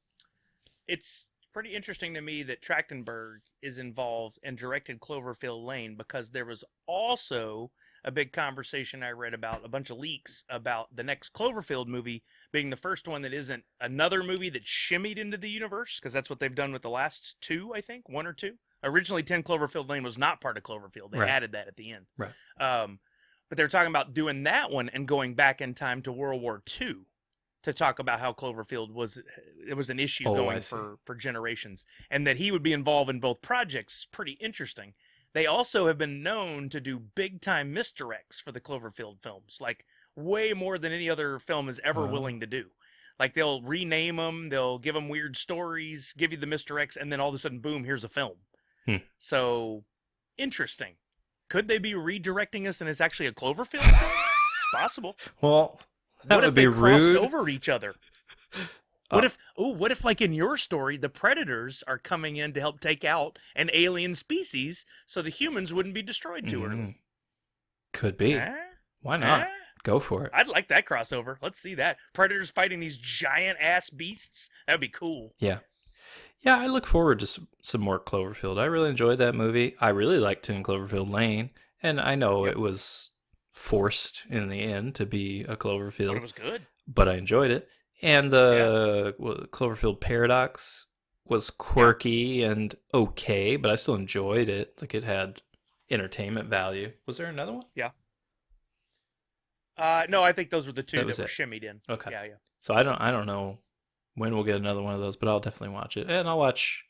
It's pretty interesting to me that Trachtenberg is involved and directed Cloverfield Lane, because there was also a big conversation I read about, a bunch of leaks about the next Cloverfield movie being the first one that isn't another movie that shimmied into the universe, because that's what they've done with the last two, I think, one or two. Originally, 10 Cloverfield Lane was not part of Cloverfield. They added that at the end. Right. But they're talking about doing that one and going back in time to World War II to talk about how Cloverfield was an issue going for generations, and that he would be involved in both projects. Pretty interesting. They also have been known to do big-time misdirects for the Cloverfield films, like way more than any other film is ever willing to do. Like, they'll rename them, they'll give them weird stories, give you the misdirects, and then all of a sudden, boom, here's a film. So, interesting. Could they be redirecting us and it's actually a Cloverfield film? It's possible. Well, that what would if they be crossed rude. over each other? What if like in your story, the predators are coming in to help take out an alien species so the humans wouldn't be destroyed too early? Could be. Why not? Go for it. I'd like that crossover. Let's see that. Predators fighting these giant ass beasts. That'd be cool. Yeah. Yeah, I look forward to some more Cloverfield. I really enjoyed that movie. I really liked 10 Cloverfield Lane, and I know it was forced in the end to be a Cloverfield. But it was good. But I enjoyed it. And the Cloverfield Paradox was quirky and okay, but I still enjoyed it. Like, it had entertainment value. Was there another one? Yeah. No, I think those were the two that were it. shimmied in. Okay. Yeah. So I don't know when we'll get another one of those, but I'll definitely watch it. And I'll watch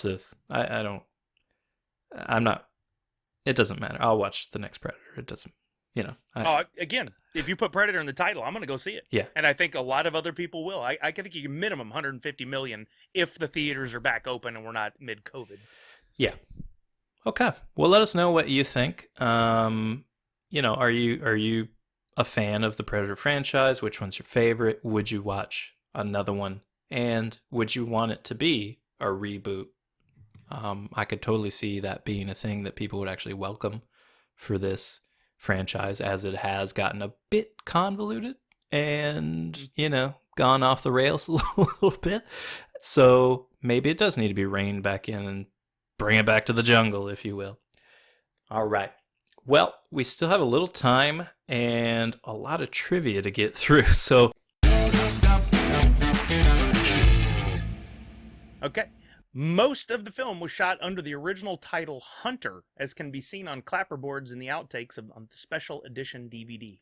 this. It doesn't matter. I'll watch the next Predator. It doesn't, again, if you put Predator in the title, I'm going to go see it. Yeah. And I think a lot of other people will. I think you can minimum 150 million if the theaters are back open and we're not mid-COVID. Yeah. Okay. Well, let us know what you think. Are you a fan of the Predator franchise? Which one's your favorite? Would you watch another one? And would you want it to be a reboot? I could totally see that being a thing that people would actually welcome for this franchise, as it has gotten a bit convoluted and, gone off the rails a little bit. So maybe it does need to be reined back in and bring it back to the jungle, if you will. All right. Well, we still have a little time and a lot of trivia to get through, so... Okay. Most of the film was shot under the original title Hunter, as can be seen on clapperboards in the outtakes on the special edition DVD.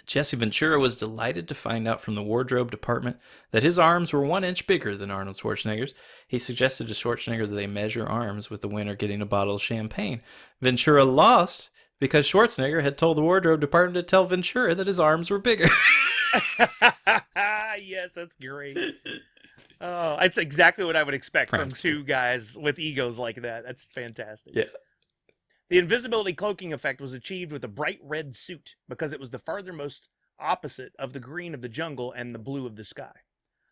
Jesse Ventura was delighted to find out from the wardrobe department that his arms were 1 inch bigger than Arnold Schwarzenegger's. He suggested to Schwarzenegger that they measure arms, with the winner getting a bottle of champagne. Ventura lost because Schwarzenegger had told the wardrobe department to tell Ventura that his arms were bigger. Yes, that's great. Oh, it's exactly what I would expect from Frank's two guys with egos like that. That's fantastic. Yeah. The invisibility cloaking effect was achieved with a bright red suit because it was the farthermost opposite of the green of the jungle and the blue of the sky.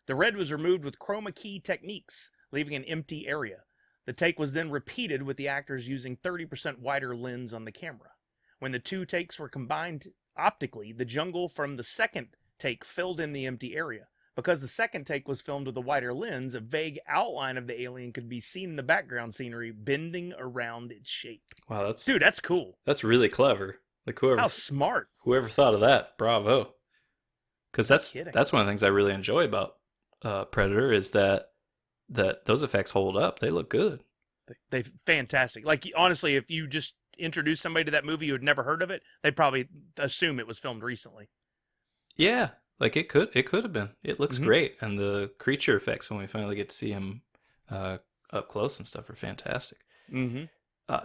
The red was removed with chroma key techniques, leaving an empty area. The take was then repeated with the actors using 30% wider lens on the camera. When the two takes were combined optically, the jungle from the second take filled in the empty area. Because the second take was filmed with a wider lens, a vague outline of the alien could be seen in the background scenery bending around its shape. Wow, that's cool. That's really clever. Like, how smart. Whoever thought of that, bravo. Because that's one of the things I really enjoy about Predator is that those effects hold up. They look good. They fantastic. Like, honestly, if you just introduce somebody to that movie who had never heard of it, they'd probably assume it was filmed recently. Yeah. Like, it could have been. It looks great, and the creature effects when we finally get to see him up close and stuff are fantastic. Mm-hmm.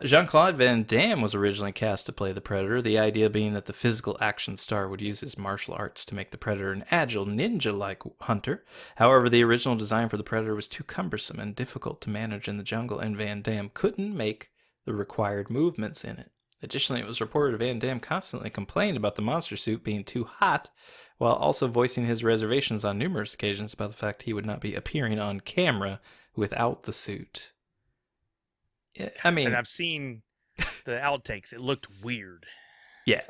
Jean-Claude Van Damme was originally cast to play the Predator, the idea being that the physical action star would use his martial arts to make the Predator an agile, ninja-like hunter. However, the original design for the Predator was too cumbersome and difficult to manage in the jungle, and Van Damme couldn't make the required movements in it. Additionally, it was reported Van Damme constantly complained about the monster suit being too hot, while also voicing his reservations on numerous occasions about the fact he would not be appearing on camera without the suit. I mean, and I've seen the outtakes, it looked weird. Yeah.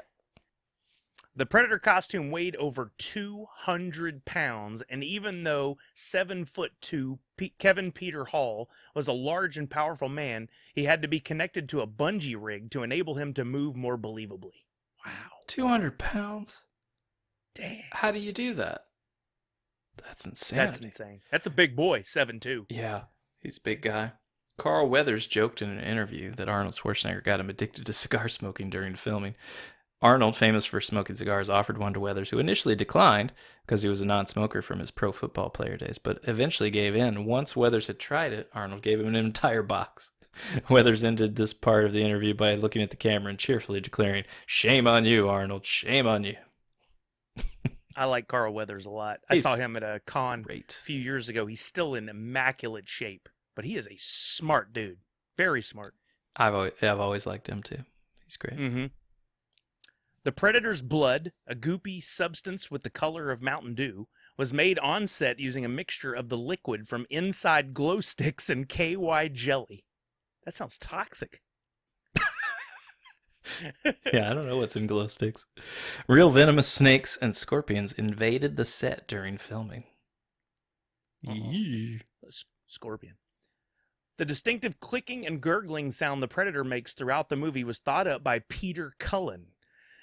The Predator costume weighed over 200 pounds, and even though 7'2" Kevin Peter Hall was a large and powerful man, he had to be connected to a bungee rig to enable him to move more believably. Wow. 200 pounds? Dang. How do you do that? That's insane. That's insane. That's a big boy, 7'2". Yeah, he's a big guy. Carl Weathers joked in an interview that Arnold Schwarzenegger got him addicted to cigar smoking during filming. Arnold, famous for smoking cigars, offered one to Weathers, who initially declined because he was a non-smoker from his pro football player days, but eventually gave in. Once Weathers had tried it, Arnold gave him an entire box. Weathers ended this part of the interview by looking at the camera and cheerfully declaring, "Shame on you, Arnold. Shame on you." I like Carl Weathers a lot. I saw him at a con a few years ago. He's still in immaculate shape, but he is a smart dude. Very smart. I've always liked him too. He's great. Mm-hmm. The Predator's blood, a goopy substance with the color of Mountain Dew, was made on set using a mixture of the liquid from Inside glow sticks and KY jelly. That sounds toxic. Yeah, I don't know what's in glow sticks. Real venomous snakes and scorpions invaded the set during filming. Scorpion. The distinctive clicking and gurgling sound the Predator makes throughout the movie was thought up by Peter Cullen.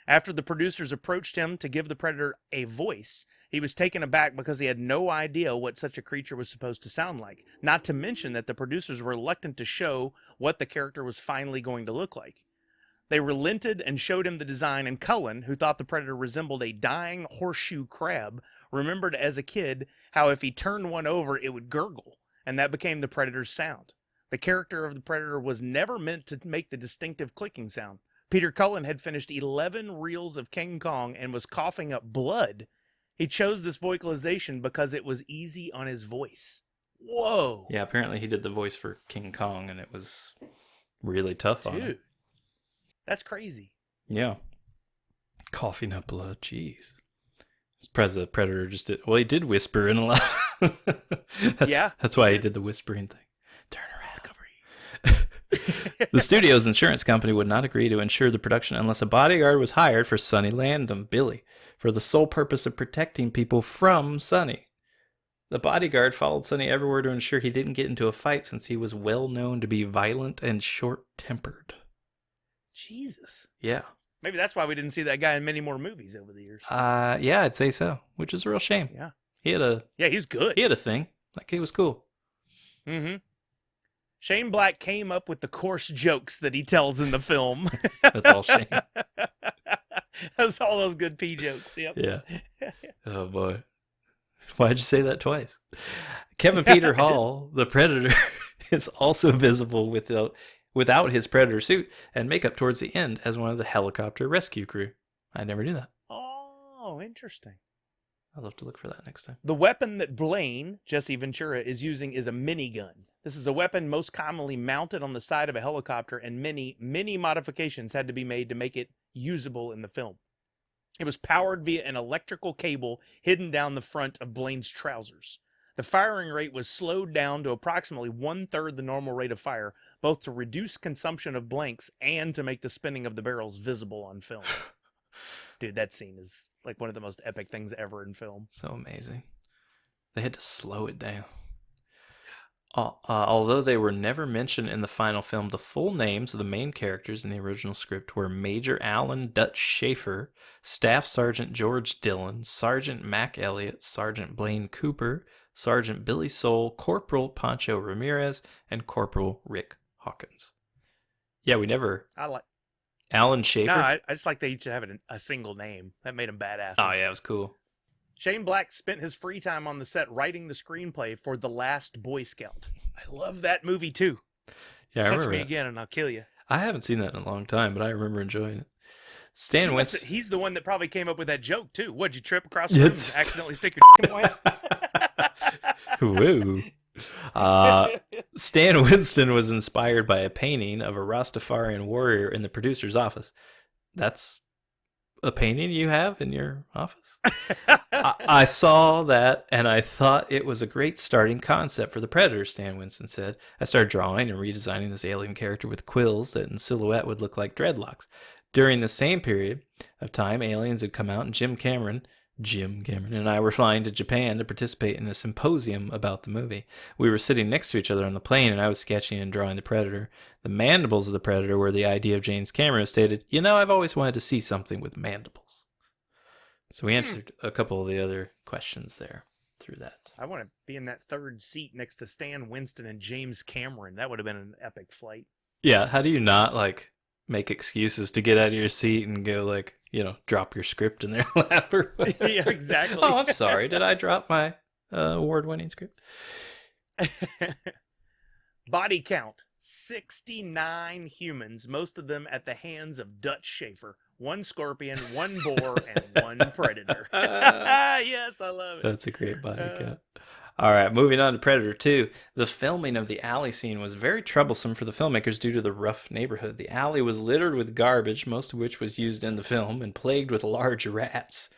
After the producers approached him to give the Predator a voice, he was taken aback because he had no idea what such a creature was supposed to sound like, not to mention that the producers were reluctant to show what the character was finally going to look like. They relented and showed him the design, and Cullen, who thought the Predator resembled a dying horseshoe crab, remembered as a kid how if he turned one over, it would gurgle, and that became the Predator's sound. The character of the Predator was never meant to make the distinctive clicking sound. Peter Cullen had finished 11 reels of King Kong and was coughing up blood. He chose this vocalization because it was easy on his voice. Whoa. Yeah, apparently he did the voice for King Kong, and it was really tough on him. Dude, that's crazy. Yeah. Coughing up blood, jeez. The Predator just did, well, he did whisper in a lot. That's why he did the whispering thing. Turn around. The studio's insurance company would not agree to insure the production unless a bodyguard was hired for Sonny Landham, Billy, for the sole purpose of protecting people from Sonny. The bodyguard followed Sonny everywhere to ensure he didn't get into a fight since he was well known to be violent and short-tempered. Jesus. Yeah. Maybe that's why we didn't see that guy in many more movies over the years. Yeah, I'd say so, which is a real shame. Yeah. He's good. He had a thing. Like, he was cool. Mm-hmm. Shane Black came up with the coarse jokes that he tells in the film. That's all Shane. That's all those good pee jokes. Yep. Yeah. Oh, boy. Why'd you say that twice? Kevin Peter Hall, the Predator, is also visible without his Predator suit and makeup towards the end as one of the helicopter rescue crew. I never knew that. Oh, interesting. I'll have to look for that next time. The weapon that Blaine, Jesse Ventura, is using is a minigun. This is a weapon most commonly mounted on the side of a helicopter, and many modifications had to be made to make it usable in the film. It was powered via an electrical cable hidden down the front of Blaine's trousers. The firing rate was slowed down to approximately 1/3 the normal rate of fire, both to reduce consumption of blanks and to make the spinning of the barrels visible on film. Dude, that scene is like one of the most epic things ever in film. So amazing. They had to slow it down. Although they were never mentioned in the final film, the full names of the main characters in the original script were Major Alan Dutch Schaefer, Staff Sergeant George Dillon, Sergeant Mac Elliott, Sergeant Blaine Cooper, Sergeant Billy Soule, Corporal Pancho Ramirez, and Corporal Rick Hawkins. Yeah, we never... Alan Schaefer? No, I just like they each have a single name. That made them badasses. Oh, yeah, it was cool. Shane Black spent his free time on the set writing the screenplay for The Last Boy Scout. I love that movie, too. Yeah, I Touch remember me that. again and I'll kill you. I haven't seen that in a long time, but I remember enjoying it. Stan Winston... He's the one that probably came up with that joke, too. What'd you trip across the room and accidentally stick your away? Woo. Stan Winston was inspired by a painting of a Rastafarian warrior in the producer's office. That's a painting you have in your office? I saw that and I thought it was a great starting concept for the Predator, Stan Winston said. I started drawing and redesigning this alien character with quills that in silhouette would look like dreadlocks. During the same period of time, aliens had come out and Jim Cameron and I were flying to Japan to participate in a symposium about the movie. We were sitting next to each other on the plane, and I was sketching and drawing the Predator. The mandibles of the Predator were the idea of James Cameron, who stated, I've always wanted to see something with mandibles. So we answered a couple of the other questions there through that. I want to be in that third seat next to Stan Winston and James Cameron. That would have been an epic flight. Yeah, how do you not, make excuses to get out of your seat and go, drop your script in their lap? Yeah, exactly. Oh, I'm sorry. Did I drop my award-winning script? Body count, 69 humans, most of them at the hands of Dutch Schaefer. 1 scorpion, 1 boar, and 1 predator. Yes, I love it. That's a great body count. All right, moving on to Predator 2. The filming of the alley scene was very troublesome for the filmmakers due to the rough neighborhood. The alley was littered with garbage, most of which was used in the film, and plagued with large rats.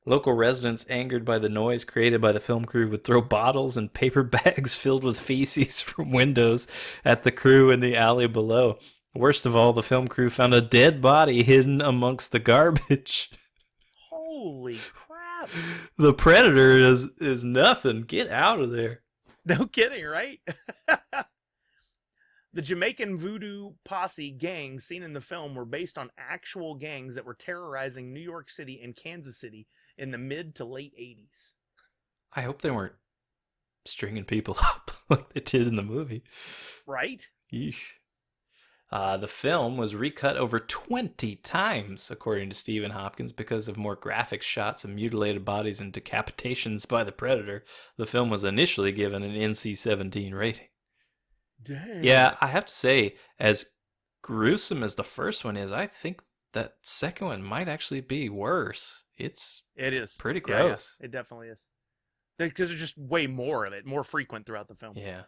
Local residents, angered by the noise created by the film crew, would throw bottles and paper bags filled with feces from windows at the crew in the alley below. Worst of all, the film crew found a dead body hidden amongst the garbage. Holy crap. The Predator is nothing. Get out of there. No kidding, right? The Jamaican voodoo posse gangs seen in the film were based on actual gangs that were terrorizing New York City and Kansas City in the mid to late 80s. I hope they weren't stringing people up like they did in the movie. Right? Yeesh. The film was recut over 20 times, according to Stephen Hopkins, because of more graphic shots of mutilated bodies and decapitations by the Predator. The film was initially given an NC-17 rating. Dang. Yeah, I have to say, as gruesome as the first one is, I think that second one might actually be worse. It is pretty gross. Yeah, it definitely is. Because there's just way more of it, more frequent throughout the film. Yeah.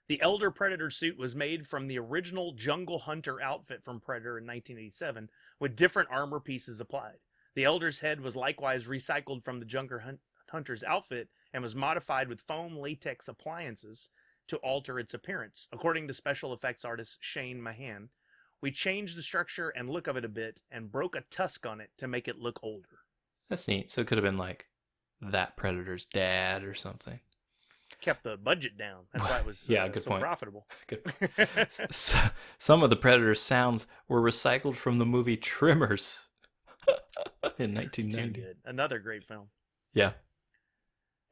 The Elder Predator suit was made from the original Jungle Hunter outfit from Predator in 1987, with different armor pieces applied. The Elder's head was likewise recycled from the Jungle Hunter's outfit and was modified with foam latex appliances to alter its appearance. According to special effects artist Shane Mahan, we changed the structure and look of it a bit and broke a tusk on it to make it look older. That's neat. So it could have been like that Predator's dad or something. Kept the budget down. That's why it was good so point. profitable. Good. Some of the Predator's sounds were recycled from the movie Tremors in 1990. Good. Another great film. Yeah.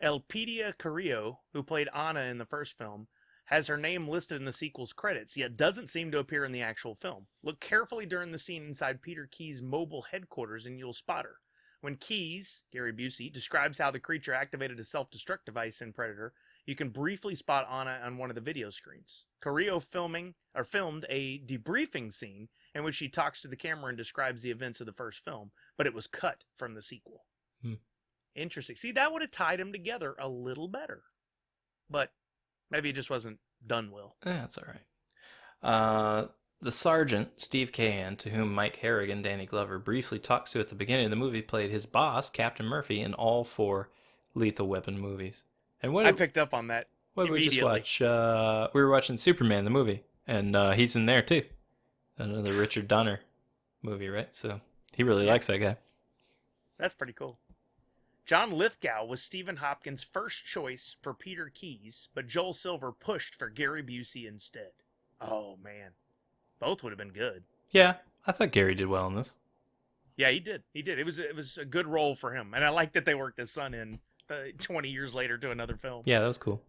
Elpidia Carrillo, who played Anna in the first film, has her name listed in the sequel's credits, yet doesn't seem to appear in the actual film. Look carefully during the scene inside Peter Keyes' mobile headquarters and you'll spot her. When Keyes, Gary Busey, describes how the creature activated a self-destruct device in Predator, you can briefly spot Anna on one of the video screens. Carrillo filmed a debriefing scene in which she talks to the camera and describes the events of the first film, but it was cut from the sequel. Interesting. See, that would have tied them together a little better. But maybe it just wasn't done well. That's all right. The sergeant, Steve Cahan, to whom Mike Harrigan, Danny Glover, briefly talks to at the beginning of the movie, played his boss, Captain Murphy, in all 4 Lethal Weapon movies. And I picked up on that What immediately. we just watch? We were watching Superman, the movie, and he's in there too. Another Richard Donner movie, right? So he really likes that guy. That's pretty cool. John Lithgow was Stephen Hopkins' first choice for Peter Keyes, but Joel Silver pushed for Gary Busey instead. Oh, man. Both would have been good. Yeah, I thought Gary did well in this. Yeah, he did. He did. It was a good role for him. And I like that they worked his son in 20 years later to another film. Yeah, that was cool.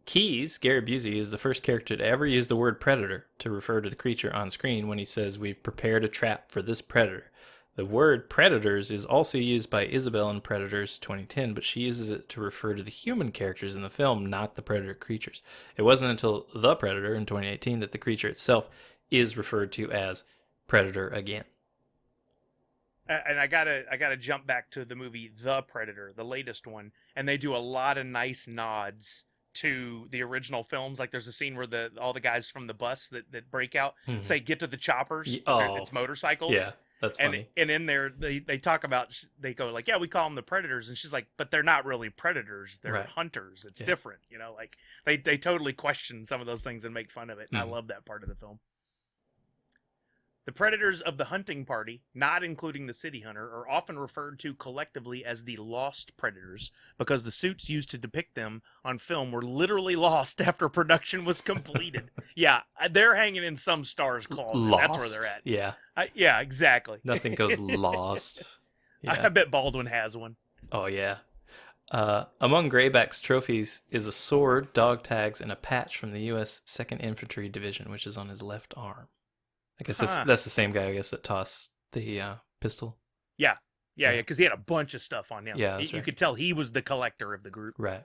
Keyes, Gary Busey, is the first character to ever use the word predator to refer to the creature on screen when he says, "We've prepared a trap for this predator." The word predators is also used by Isabel in Predators 2010, but she uses it to refer to the human characters in the film, not the predator creatures. It wasn't until The Predator in 2018 that the creature itself is referred to as Predator again. And I gotta jump back to the movie The Predator, the latest one, and they do a lot of nice nods to the original films. Like there's a scene where all the guys from the bus that break out Mhm. say, "Get to the choppers." Oh. It's motorcycles. Yeah, that's funny. And in there they talk about, they go like, "Yeah, we call them the predators," and she's like, "But they're not really predators. They're Right. hunters. It's Yeah. different." Like they totally question some of those things and make fun of it. And I Mhm. love that part of the film. The predators of the hunting party, not including the city hunter, are often referred to collectively as the lost predators because the suits used to depict them on film were literally lost after production was completed. Yeah, they're hanging in some star's closet. Lost. That's where they're at. Yeah. Yeah, exactly. Nothing goes lost. Yeah. I bet Baldwin has one. Oh, yeah. Among Grayback's trophies is a sword, dog tags, and a patch from the U.S. 2nd Infantry Division, which is on his left arm. I guess that's the same guy, I guess, that tossed the pistol. Yeah, because he had a bunch of stuff on him. Yeah, that's You right. could tell he was the collector of the group. Right.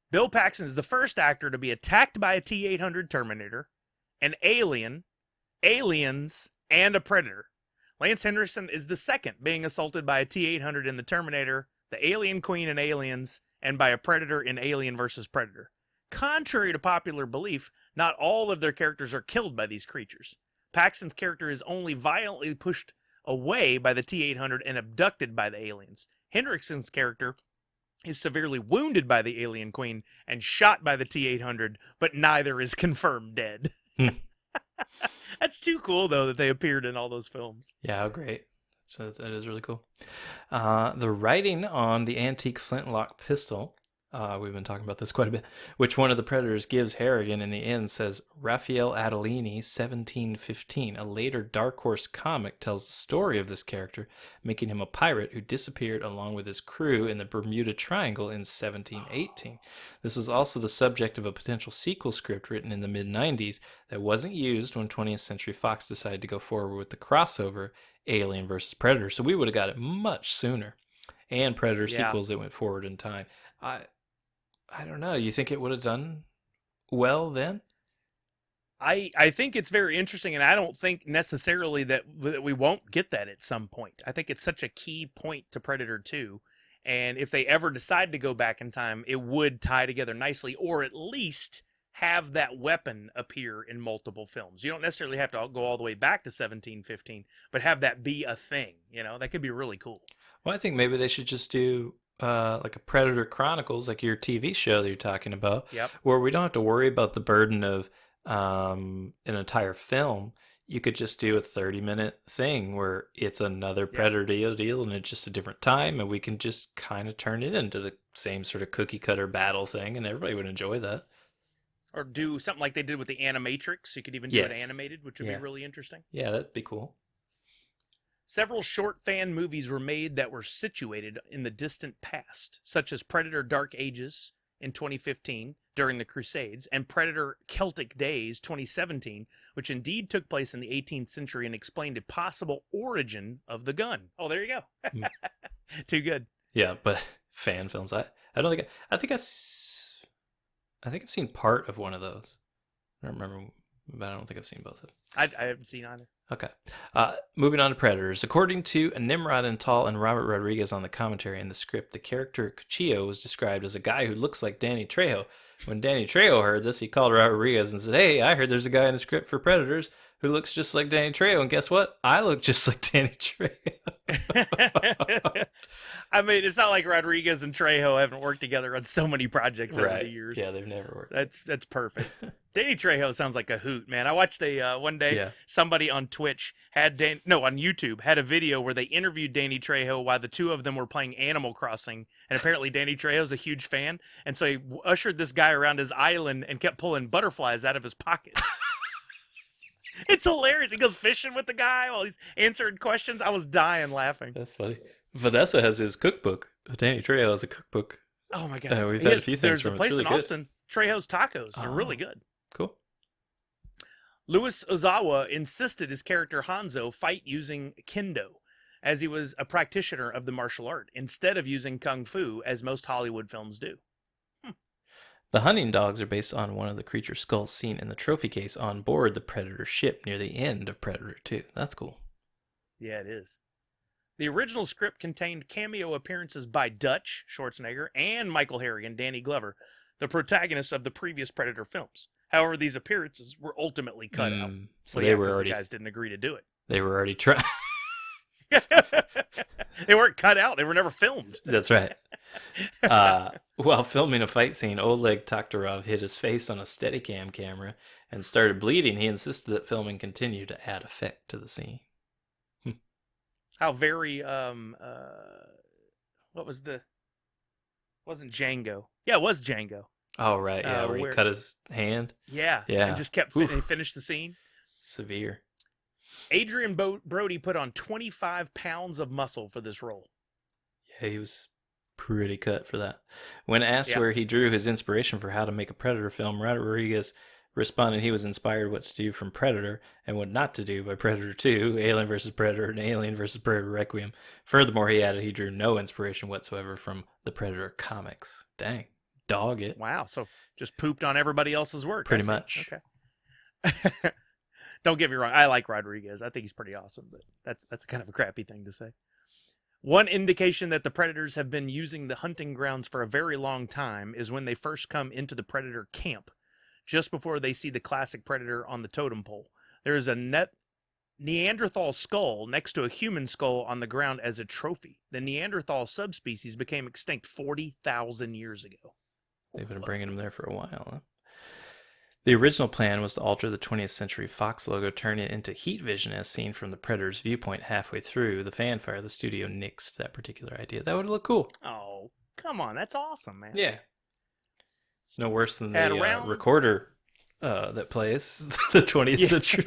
Bill Paxton is the first actor to be attacked by a T-800 Terminator, an alien, aliens, and a predator. Lance Henriksen is the second, being assaulted by a T-800 in the Terminator, the Alien Queen in Aliens, and by a predator in Alien vs. Predator. Contrary to popular belief, not all of their characters are killed by these creatures. Paxton's character is only violently pushed away by the T-800 and abducted by the aliens. Henriksen's character is severely wounded by the Alien Queen and shot by the T-800, but neither is confirmed dead. That's too cool, though, that they appeared in all those films. Yeah, how great. So that is really cool. The writing on the antique flintlock pistol, we've been talking about this quite a bit, which one of the predators gives Harrigan in the end says, Raphael Adelini, 1715. A later Dark Horse comic tells the story of this character, making him a pirate who disappeared along with his crew in the Bermuda Triangle in 1718. This was also the subject of a potential sequel script written in the mid-90s that wasn't used when 20th Century Fox decided to go forward with the crossover Alien versus Predator. So we would have got it much sooner. And Predator sequels that went forward in time. I don't know. You think it would have done well then? I think it's very interesting, and I don't think necessarily that we won't get that at some point. I think it's such a key point to Predator 2, and if they ever decide to go back in time, it would tie together nicely, or at least have that weapon appear in multiple films. You don't necessarily have to go all the way back to 1715, but have that be a thing. That could be really cool. Well, I think maybe they should just do like a Predator Chronicles, like your TV show that you're talking about, where we don't have to worry about the burden of an entire film. You could just do a 30-minute thing where it's another Predator deal, and it's just a different time, and we can just kind of turn it into the same sort of cookie-cutter battle thing, and everybody would enjoy that. Or do something like they did with the Animatrix. You could even do it animated, which would be really interesting. Yeah, that'd be cool. Several short fan movies were made that were situated in the distant past, such as Predator Dark Ages in 2015 during the Crusades, and Predator Celtic Days 2017, which indeed took place in the 18th century and explained a possible origin of the gun. Oh, there you go. Too good. Yeah, but fan films, I don't think I think I've seen part of one of those. I don't remember, but I don't think I've seen both of them. I haven't seen either. Okay. Moving on to Predators. According to Nimrod Antal and Robert Rodriguez on the commentary and the script, the character Cuchillo was described as a guy who looks like Danny Trejo. When Danny Trejo heard this, he called Robert Rodriguez and said, "Hey, I heard there's a guy in the script for Predators who looks just like Danny Trejo, and guess what? I look just like Danny Trejo." I mean, it's not like Rodriguez and Trejo haven't worked together on so many projects over the years. Yeah, they've never worked. That's perfect. Danny Trejo sounds like a hoot, man. I watched one day somebody on Twitch on YouTube had a video where they interviewed Danny Trejo while the two of them were playing Animal Crossing, and apparently Danny Trejo's a huge fan, and so he ushered this guy around his island and kept pulling butterflies out of his pocket. It's hilarious. He goes fishing with the guy while he's answering questions. I was dying laughing. That's funny. Vanessa has his cookbook. Danny Trejo has a cookbook. Oh my god! We've had a few things There's from a him. place It's really in good. Austin, Trejo's Tacos. They're really good. Cool. Louis Ozawa insisted his character Hanzo fight using kendo, as he was a practitioner of the martial art, instead of using kung fu, as most Hollywood films do. The hunting dogs are based on one of the creature's skulls seen in the trophy case on board the Predator ship near the end of Predator 2. That's cool. Yeah, it is. The original script contained cameo appearances by Dutch, Schwarzenegger, and Michael Harrigan, Danny Glover. the protagonists of the previous Predator films. However, these appearances were ultimately cut out. So Well, they yeah, were 'cause already the guys didn't agree to do it. They were already trying. They weren't cut out. They were never filmed. That's right. While filming a fight scene, Oleg Toktarov hit his face on a Steadicam camera and started bleeding. He insisted that filming continue to add effect to the scene. How very what was the? Wasn't Django? Yeah, it was Django. Oh right, yeah, where he cut his hand. Yeah, yeah, and just kept and finished the scene. Severe. Adrian Brody put on 25 pounds of muscle for this role. Yeah, he was pretty cut for that. When asked where he drew his inspiration for how to make a Predator film, Rodriguez responded he was inspired what to do from Predator and what not to do by Predator 2, Alien vs. Predator, and Alien vs. Predator Requiem. Furthermore, he added he drew no inspiration whatsoever from the Predator comics. Dang. Dog it. Wow, so just pooped on everybody else's work. Pretty much. Okay. Don't get me wrong, I like Rodriguez. I think he's pretty awesome, but that's kind of a crappy thing to say. One indication that the Predators have been using the hunting grounds for a very long time is when they first come into the Predator camp, just before they see the classic Predator on the totem pole. There is a Neanderthal skull next to a human skull on the ground as a trophy. The Neanderthal subspecies became extinct 40,000 years ago. They've been bringing them there for a while, huh? The original plan was to alter the 20th Century Fox logo, turn it into heat vision as seen from the Predator's viewpoint. Halfway through the fanfare, the studio nixed that particular idea. That would look cool. Oh, come on. That's awesome, man. Yeah. It's no worse than the recorder that plays the 20th century.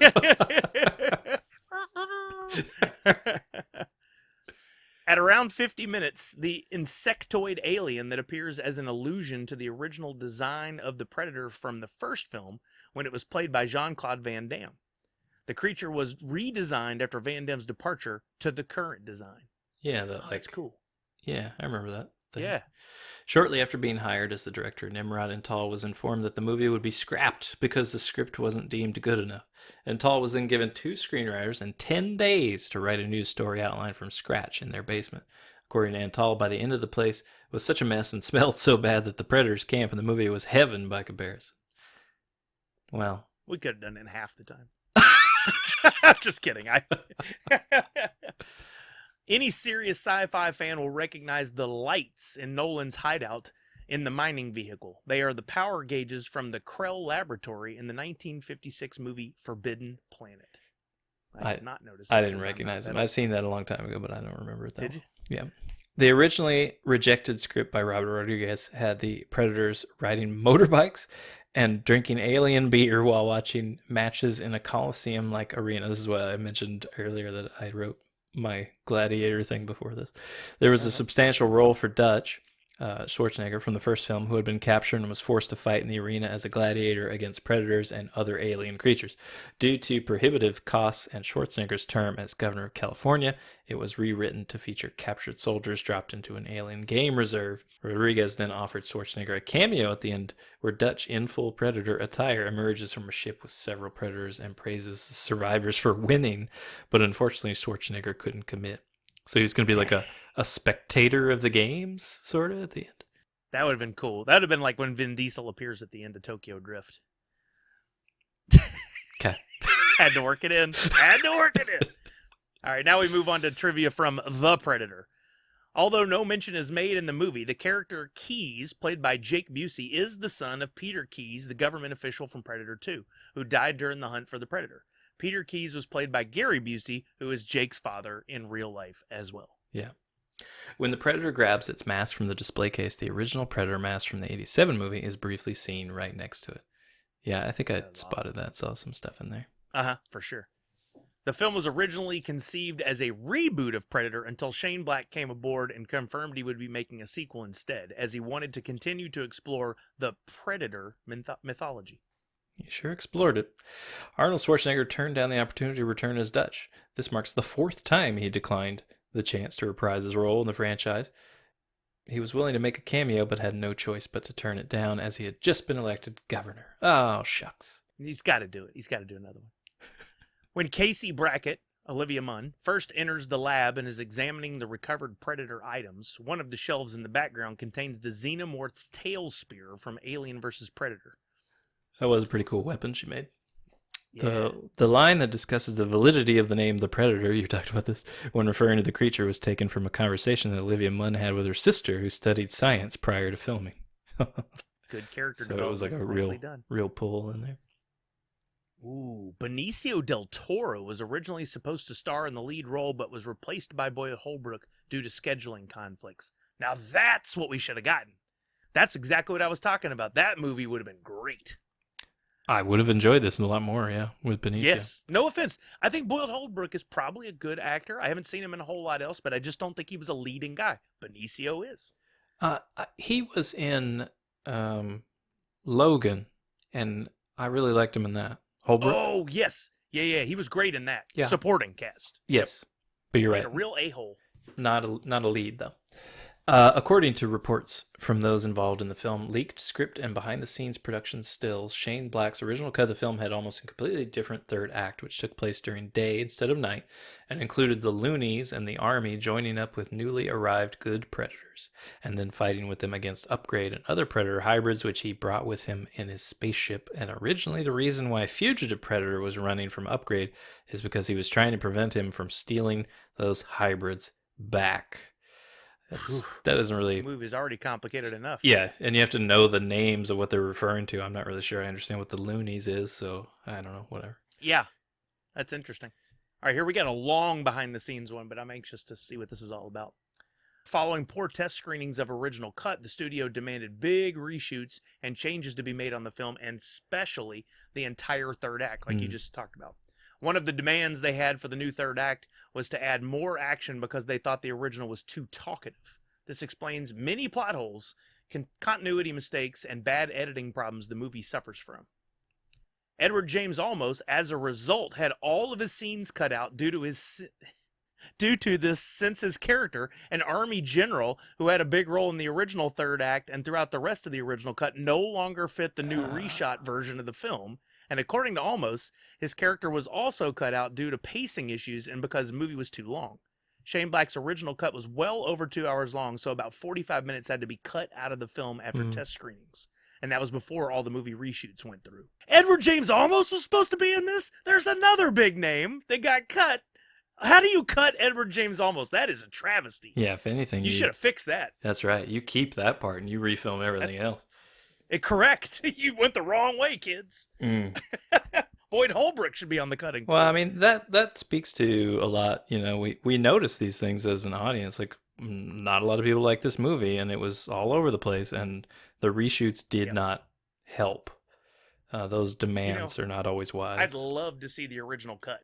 At around 50 minutes, the insectoid alien that appears as an allusion to the original design of the Predator from the first film when it was played by Jean-Claude Van Damme. The creature was redesigned after Van Damme's departure to the current design. Yeah, that's cool. Yeah, I remember that thing. Yeah. Shortly after being hired as the director, Nimrod Antal was informed that the movie would be scrapped because the script wasn't deemed good enough. Antal was then given 2 screenwriters and 10 days to write a new story outline from scratch in their basement. According to Antal, by the end of the place was such a mess and smelled so bad that the Predators camp in the movie was heaven by comparison. Well, we could have done it in half the time. Just kidding. Any serious sci-fi fan will recognize the lights in Nolan's hideout in the mining vehicle. They are the power gauges from the Krell laboratory in the 1956 movie Forbidden Planet. I did not notice. I didn't recognize them. I've seen that a long time ago, but I don't remember it. Did you? Yeah. The originally rejected script by Robert Rodriguez had the Predators riding motorbikes and drinking alien beer while watching matches in a Coliseum-like arena. This is what I mentioned earlier that I wrote my gladiator thing before this. There was a substantial role for Dutch Schwarzenegger from the first film, who had been captured and was forced to fight in the arena as a gladiator against predators and other alien creatures. Due to prohibitive costs and Schwarzenegger's term as governor of California, it was rewritten to feature captured soldiers dropped into an alien game reserve. Rodriguez then offered Schwarzenegger a cameo at the end, where Dutch, in full predator attire, emerges from a ship with several predators and praises the survivors for winning, but unfortunately Schwarzenegger couldn't commit. So he was going to be like a spectator of the games, sort of, at the end. That would have been cool. That would have been like when Vin Diesel appears at the end of Tokyo Drift. Okay. Had to work it in. Had to work it in. All right, now we move on to trivia from The Predator. Although no mention is made in the movie, the character Keyes, played by Jake Busey, is the son of Peter Keyes, the government official from Predator 2, who died during the hunt for the Predator. Peter Keyes was played by Gary Busey, who is Jake's father in real life as well. Yeah. When the Predator grabs its mask from the display case, the original Predator mask from the 1987 movie is briefly seen right next to it. Yeah, I think I spotted that. Saw some stuff in there. Uh-huh, for sure. The film was originally conceived as a reboot of Predator until Shane Black came aboard and confirmed he would be making a sequel instead, as he wanted to continue to explore the Predator mythology. He sure explored it. Arnold Schwarzenegger turned down the opportunity to return as Dutch. This marks the 4th time he declined the chance to reprise his role in the franchise. He was willing to make a cameo, but had no choice but to turn it down, as he had just been elected governor. Oh, shucks. He's got to do it. He's got to do another one. When Casey Brackett, Olivia Munn, first enters the lab and is examining the recovered Predator items. One of the shelves in the background contains the Xenomorph's tail spear from Alien vs. Predator. That was a pretty cool weapon she made. Yeah. The line that discusses the validity of the name The Predator, you talked about this, when referring to the creature was taken from a conversation that Olivia Munn had with her sister who studied science prior to filming. Good character So development. it was like a Nicely done. real pull in there. Ooh, Benicio del Toro was originally supposed to star in the lead role, but was replaced by Boyd Holbrook due to scheduling conflicts. Now that's what we should have gotten. That's exactly what I was talking about. That movie would have been great. I would have enjoyed this a lot more, yeah, with Benicio. Yes, no offense. I think Boyd Holbrook is probably a good actor. I haven't seen him in a whole lot else, but I just don't think he was a leading guy. Benicio is. He was in Logan, and I really liked him in that. Holbrook? Oh, yes. Yeah, he was great in that. Yeah. Supporting cast. Yes, but you're Like right. a real a-hole. Not a lead, though. According to reports from those involved in the film, leaked script and behind-the-scenes production stills, Shane Black's original cut of the film had almost a completely different third act, which took place during day instead of night, and included the loonies and the army joining up with newly arrived good predators, and then fighting with them against Upgrade and other predator hybrids, which he brought with him in his spaceship. And originally, the reason why Fugitive Predator was running from Upgrade is because he was trying to prevent him from stealing those hybrids back. That doesn't really... The movie's already complicated enough. Yeah, and you have to know the names of what they're referring to. I'm not really sure I understand what the loonies is, so I don't know, whatever. Yeah, that's interesting. All right, here we got a long behind-the-scenes one, but I'm anxious to see what this is all about. Following poor test screenings of original cut, the studio demanded big reshoots and changes to be made on the film, and especially the entire third act, like you just talked about. One of the demands they had for the new third act was to add more action because they thought the original was too talkative. This explains many plot holes, continuity mistakes, and bad editing problems the movie suffers from. Edward James Olmos, as a result, had all of his scenes cut out due to this, since his character, an army general who had a big role in the original third act and throughout the rest of the original cut, no longer fit the new reshot version of the film. And according to Olmos, his character was also cut out due to pacing issues and because the movie was too long. Shane Black's original cut was well over 2 hours long, so about 45 minutes had to be cut out of the film after test screenings. And that was before all the movie reshoots went through. Edward James Olmos was supposed to be in this? There's another big name that got cut. How do you cut Edward James Olmos? That is a travesty. Yeah, if anything... You should have fixed that. That's right. You keep that part and you refilm everything else. Correct. You went the wrong way, kids. Boyd Holbrook should be on the cutting. Well, I mean, that speaks to a lot. You know, we notice these things as an audience. Like, not a lot of people like this movie, and it was all over the place, and the reshoots did not help. Those demands are not always wise. I'd love to see the original cut,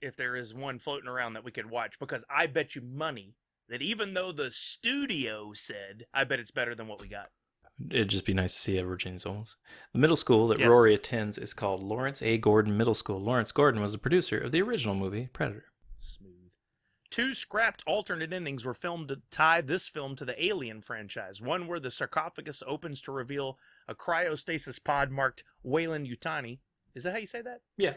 if there is one floating around that we could watch, because I bet you money that even though the studio said, I bet it's better than what we got. It'd just be nice to see Edward James Olmos. The middle school that Rory attends is called Lawrence A. Gordon Middle School. Lawrence Gordon was the producer of the original movie, Predator. Smooth. 2 scrapped alternate endings were filmed to tie this film to the Alien franchise. One where the sarcophagus opens to reveal a cryostasis pod marked Wayland Yutani. Is that how you say that? Yeah.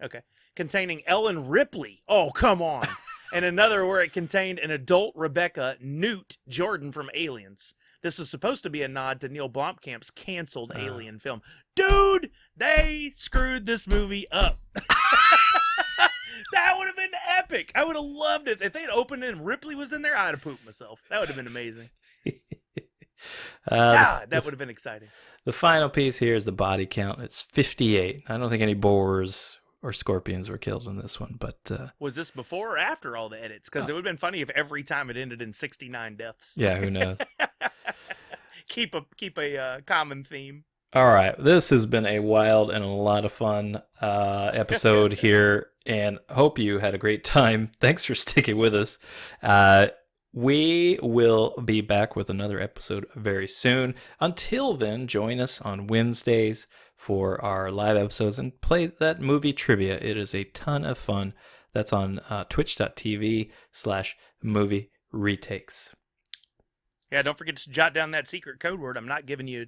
Okay. Containing Ellen Ripley. Oh, come on. And another where it contained an adult Rebecca Newt Jordan from Aliens. This was supposed to be a nod to Neil Blomkamp's canceled Alien film. Dude, they screwed this movie up. That would have been epic. I would have loved it. If they had opened it and Ripley was in there, I'd have pooped myself. That would have been amazing. God, that would have been exciting. The final piece here is the body count. It's 58. I don't think any boars or scorpions were killed in this one, but... Was this before or after all the edits? Because it would have been funny if every time it ended in 69 deaths. Yeah, who knows? Keep a common theme. All right, this has been a wild and a lot of fun episode here, and hope you had a great time. Thanks for sticking with us. We will be back with another episode very soon. Until then, join us on Wednesdays for our live episodes and play that movie trivia. It is a ton of fun. That's on twitch.tv/movie retakes. Yeah, don't forget to jot down that secret code word. I'm not giving you,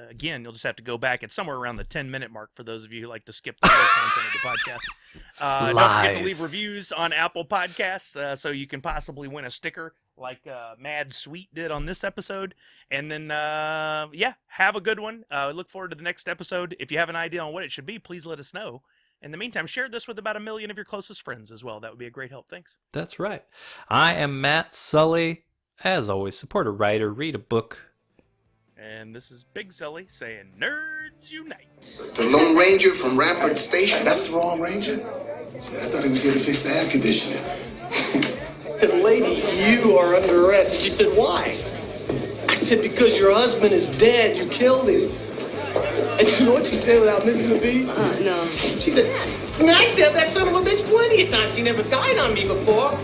again, you'll just have to go back. It's somewhere around the 10-minute mark for those of you who like to skip the real content of the podcast. Don't forget to leave reviews on Apple Podcasts so you can possibly win a sticker like Mad Sweet did on this episode. And then, have a good one. Look forward to the next episode. If you have an idea on what it should be, please let us know. In the meantime, share this with about 1 million of your closest friends as well. That would be a great help. Thanks. That's right. I am Matt Sully. As always, support a writer, read a book. And this is Big Sully saying, Nerds Unite. The Lone Ranger from Rampart Station? That's the wrong Ranger? I thought he was here to fix the air conditioner. I said, lady, you are under arrest. And she said, why? I said, because your husband is dead. You killed him. And you know what she said without missing a beat? No. She said, I stabbed that son of a bitch plenty of times. He never died on me before.